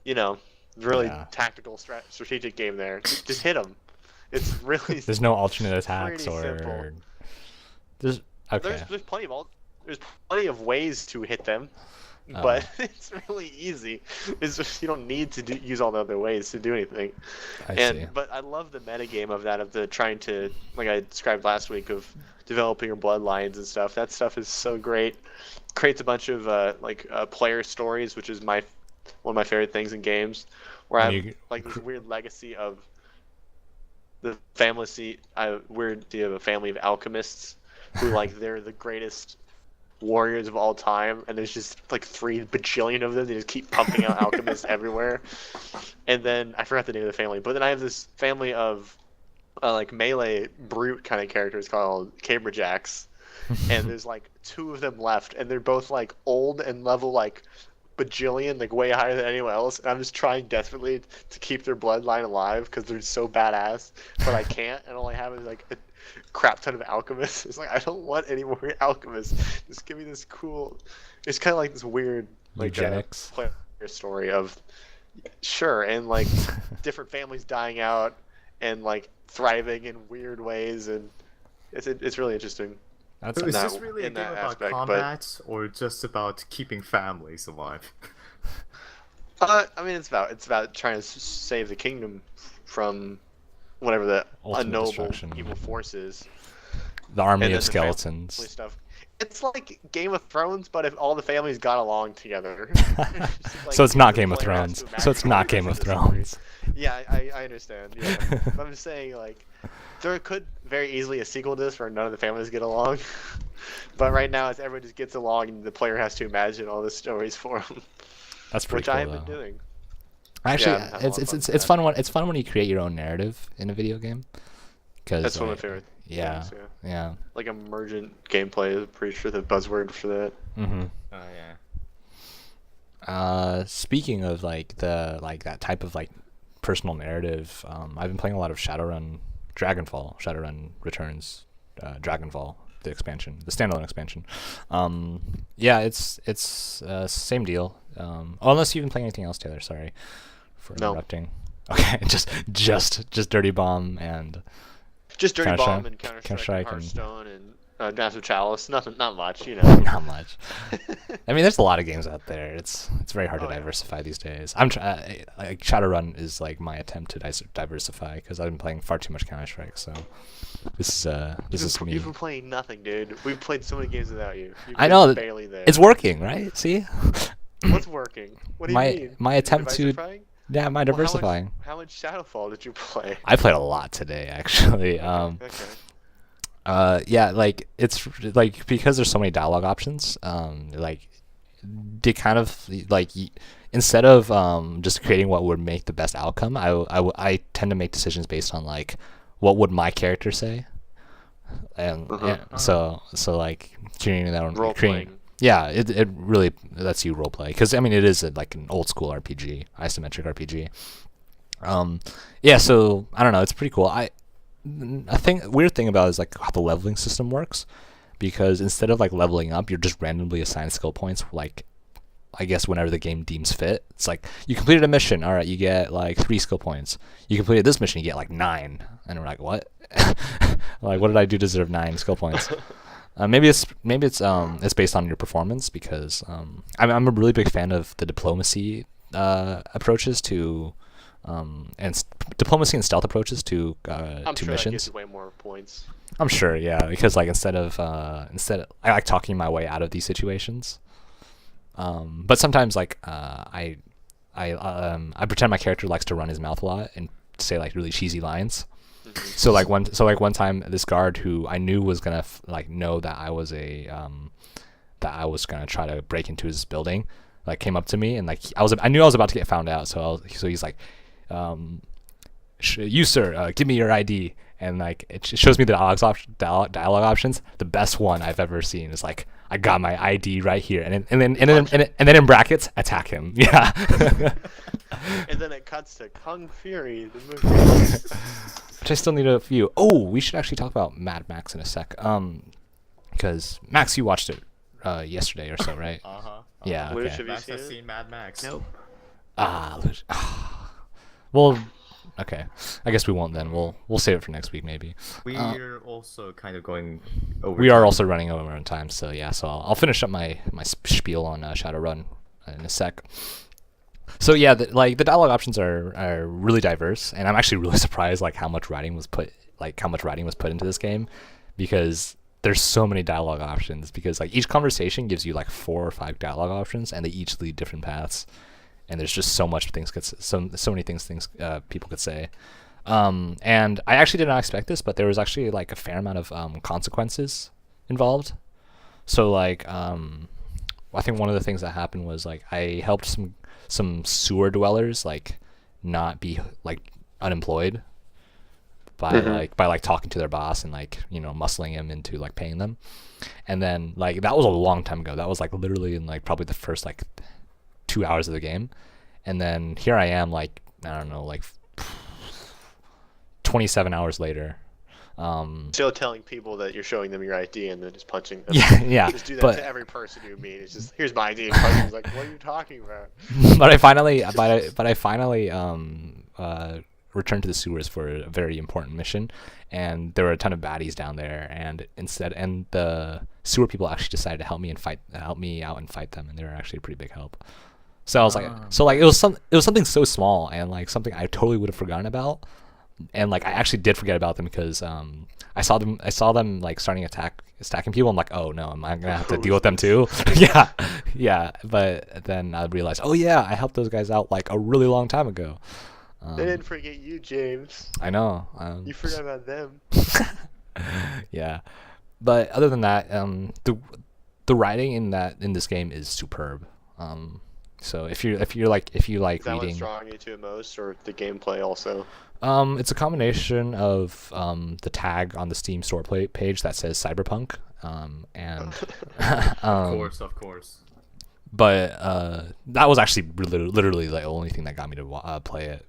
You know, really Yeah. tactical strategic game there. Just hit them. It's really There's no alternate attacks pretty or simple. there's okay. There's plenty of ways to hit them, but it's really easy. It's just you don't need to use all the other ways to do anything. I see. But I love the metagame of that, of the trying to, like I described last week, of developing your bloodlines and stuff. That stuff is so great. Creates a bunch of player stories, which is one of my favorite things in games, where I have like this weird legacy of the family seat. Weird idea of a family of alchemists who like they're the greatest warriors of all time, and there's just like 3 bajillion of them. They just keep pumping out alchemists everywhere. And then I forgot the name of the family, but then I have this family of like melee brute kind of characters called Caberjacks, and there's like 2 of them left, and they're both like old and level like bajillion, like way higher than anyone else. And I'm just trying desperately to keep their bloodline alive because they're so badass, but I can't. And all I have is like a crap ton of alchemists. It's like I don't want any more alchemists. Just give me this cool. It's kind of like this weird like Eugenics. player story of sure, and like different families dying out and like thriving in weird ways, and it's really interesting. That's So is that- this really a in game that about aspect, but- combat or just about keeping families alive? I mean, it's about trying to save the kingdom from whatever the Ultimate unknowable destruction. evil force is. the army And of then the family skeletons. stuff. It's like Game of Thrones, but if all the families got along together. It's just like So it's not the Game of player has Thrones. to So it's imagine not all Game the of story. Thrones. Yeah, I understand. Yeah, but I'm just saying like there could very easily a sequel to this where none of the families get along. But right now, as everyone just gets along, and the player has to imagine all the stories for them, That's pretty which cool. I have been though. doing. Actually, Yeah, I've had a lot of fun with it's that. fun when you create your own narrative in a video game. Cause That's one of my like, favorite. Yeah, things, yeah. Like emergent gameplay is pretty sure the buzzword for that. Mm-hmm. Oh yeah. Speaking of like that type of like personal narrative, I've been playing a lot of Shadowrun Returns, Dragonfall, the expansion, the standalone expansion. Yeah, it's same deal. Unless you've been playing anything else, Taylor. Sorry for No. interrupting. Okay, just Dirty Bomb and Just Dirty Counter-Strike- Bomb and Counter-Strike Counter-Strike and and- Hearthstone and Massive Chalice. Not much, you know. not much. I mean, there's a lot of games out there. It's very hard Oh, to yeah. diversify these days. Like Shadowrun is like my attempt to diversify because I've been playing far too much Counter Strike. So this is me. You've been playing nothing, dude. We've played so many games without you. You've I been know, barely there. It's working, right? See, What's working? What do you mean? my attempt to Diversifying? yeah, my Well, diversifying. how much Shadowfall did you play? I played a lot today, actually. Okay. Yeah, like it's like because there's so many dialogue options. Like they kind of like instead of just creating what would make the best outcome, I tend to make decisions based on like what would my character say, and so like creating that on Role creating. playing. Yeah, it really lets you roleplay because I mean it is like an old school RPG, isometric RPG. Yeah, so I don't know, it's pretty cool. I think weird thing about it is like how the leveling system works, because instead of like leveling up, you're just randomly assigned skill points. Like I guess whenever the game deems fit, it's like you completed a mission, all right, you get like 3 skill points. You completed this mission, you get like 9, and we're like, what? Like what did I do to deserve 9 skill points? Maybe it's based on your performance because I'm a really big fan of the diplomacy approaches to diplomacy and stealth approaches to I'm to sure that missions. gives you way more points. I'm sure, yeah, because like instead I like talking my way out of these situations. But sometimes like I pretend my character likes to run his mouth a lot and say like really cheesy lines. So like one time, this guard who I knew was gonna know that I was gonna try to break into his building, like came up to me and like I knew I was about to get found out. So he's like, "You sir, give me your ID." And like it shows me the dialogue options. The best one I've ever seen is like, "I got my ID right here," and then in brackets, attack him. Yeah. And then it cuts to Kung Fury, the movie. Which I still need a few. Oh, we should actually talk about Mad Max in a sec. Because Max, you watched it yesterday or so, right? Yeah. Luge, Okay. have you Max seen has it? seen Mad Max. Nope. Well, Okay, I guess we won't then. We'll save it for next week maybe. We're also kind of going over. We are time. also running over on time, so yeah. So I'll finish up my spiel on Shadowrun in a sec. So yeah, the dialogue options are really diverse, and I'm actually really surprised like how much writing was put into this game, because there's so many dialogue options. Because like each conversation gives you like 4 or 5 dialogue options, and they each lead different paths. And there's just so many things people could say. And I actually did not expect this, but there was actually like a fair amount of consequences involved. So like I think one of the things that happened was like I helped some sewer dwellers like not be like unemployed by by talking to their boss and like, you know, muscling him into like paying them. And then like that was a long time ago. That was like literally in like probably the first like 2 hours of the game. And then here I am like, I don't know, like 27 hours later. Still telling people that you're showing them your ID and then just punching them. Yeah. Just do that to every person you meet. It's just, here's my ID. And person's like, what are you talking about? But I finally returned to the sewers for a very important mission, and there were a ton of baddies down there, and the sewer people actually decided to help me out and fight them, and they were actually a pretty big help. So I was like, it was something so small and like something I totally would have forgotten about, and like I actually did forget about them because I saw them like starting stacking people. I'm like, oh no, am I gonna have to deal with them too? yeah. But then I realized, oh yeah, I helped those guys out like a really long time ago. They didn't forget you, James. I know. You forgot about them. Yeah, but other than that, the writing in this game is superb. So if you like Is that reading, what's drawing you to it most, or the gameplay also? it's a combination of the tag on the Steam store page that says Cyberpunk, and Of course. but that was actually literally the only thing that got me to play it.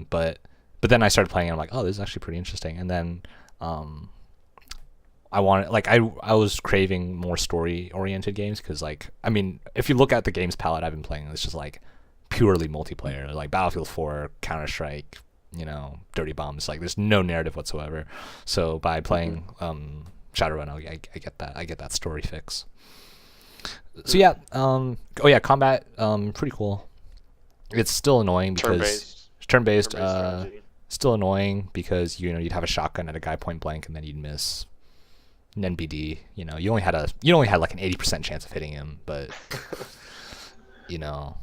But then I started playing, and I'm like, oh, this is actually pretty interesting. And then I was craving more story-oriented games, because like, I mean, if you look at the games palette I've been playing, it's just like purely multiplayer, like Battlefield 4, Counter-Strike, you know, Dirty Bombs. Like, there's no narrative whatsoever. So by playing Shadowrun, I get that story fix. So yeah, combat, pretty cool. It's still annoying because turn-based, strategy. still annoying because, you know, you'd have a shotgun at a guy point blank and then you'd miss. An NBD, you know, you only had like an 80% chance of hitting him, but you know,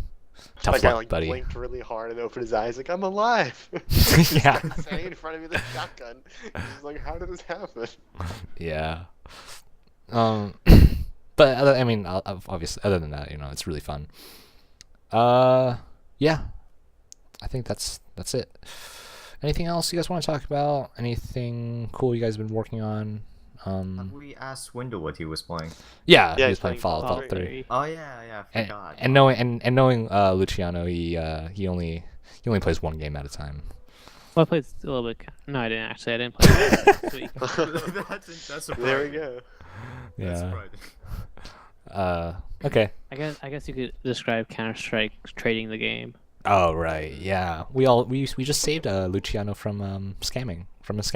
tough luck, buddy. Blinked really hard and opened his eyes like, I'm alive. Yeah. Standing in front of me with a shotgun. He's like, how did this happen? Yeah. But obviously, other than that, you know, it's really fun. Yeah, I think that's it. Anything else you guys want to talk about? Anything cool you guys have been working on? We asked Wendell what he was playing. Yeah, he he's was playing playing Fallout 3. Oh yeah, I forgot. And knowing Luciano, he only plays one game at a time. Well, I played a little bit. No, I didn't actually. I didn't play this week. That's surprising. There we go. That's Yeah. surprising. Okay. I guess you could describe Counter-Strike trading the game. Oh right, yeah. We just saved Luciano from a scam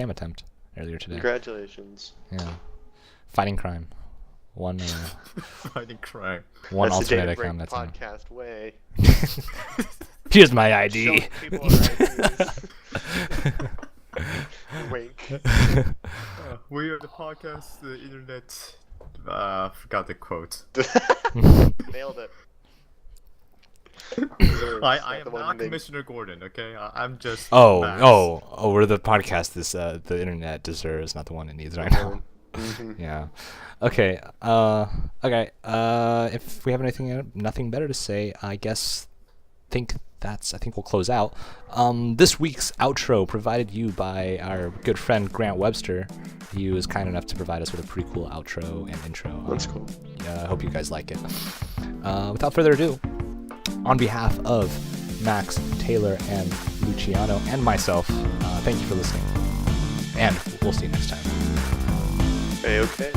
attempt earlier today. Congratulations. Yeah, fighting crime. One Fighting crime. one That's alternate the Data account Break that's on. podcast way. Here's my ID. Showing people our IDs. Wink. We are the podcast, the internet. Forgot the quote. Nailed it. I am not Commissioner Gordon, okay? I'm just. Max. We're the podcast the internet deserves, not the one it needs right now. Yeah. Okay. Okay. If we have nothing better to say, I think we'll close out. This week's outro provided you by our good friend Grant Webster. He was kind enough to provide us with a pretty cool outro and intro. That's cool. I hope you guys like it. Without further ado, on behalf of Max, Taylor, and Luciano, and myself, thank you for listening. And we'll see you next time. Hey, okay.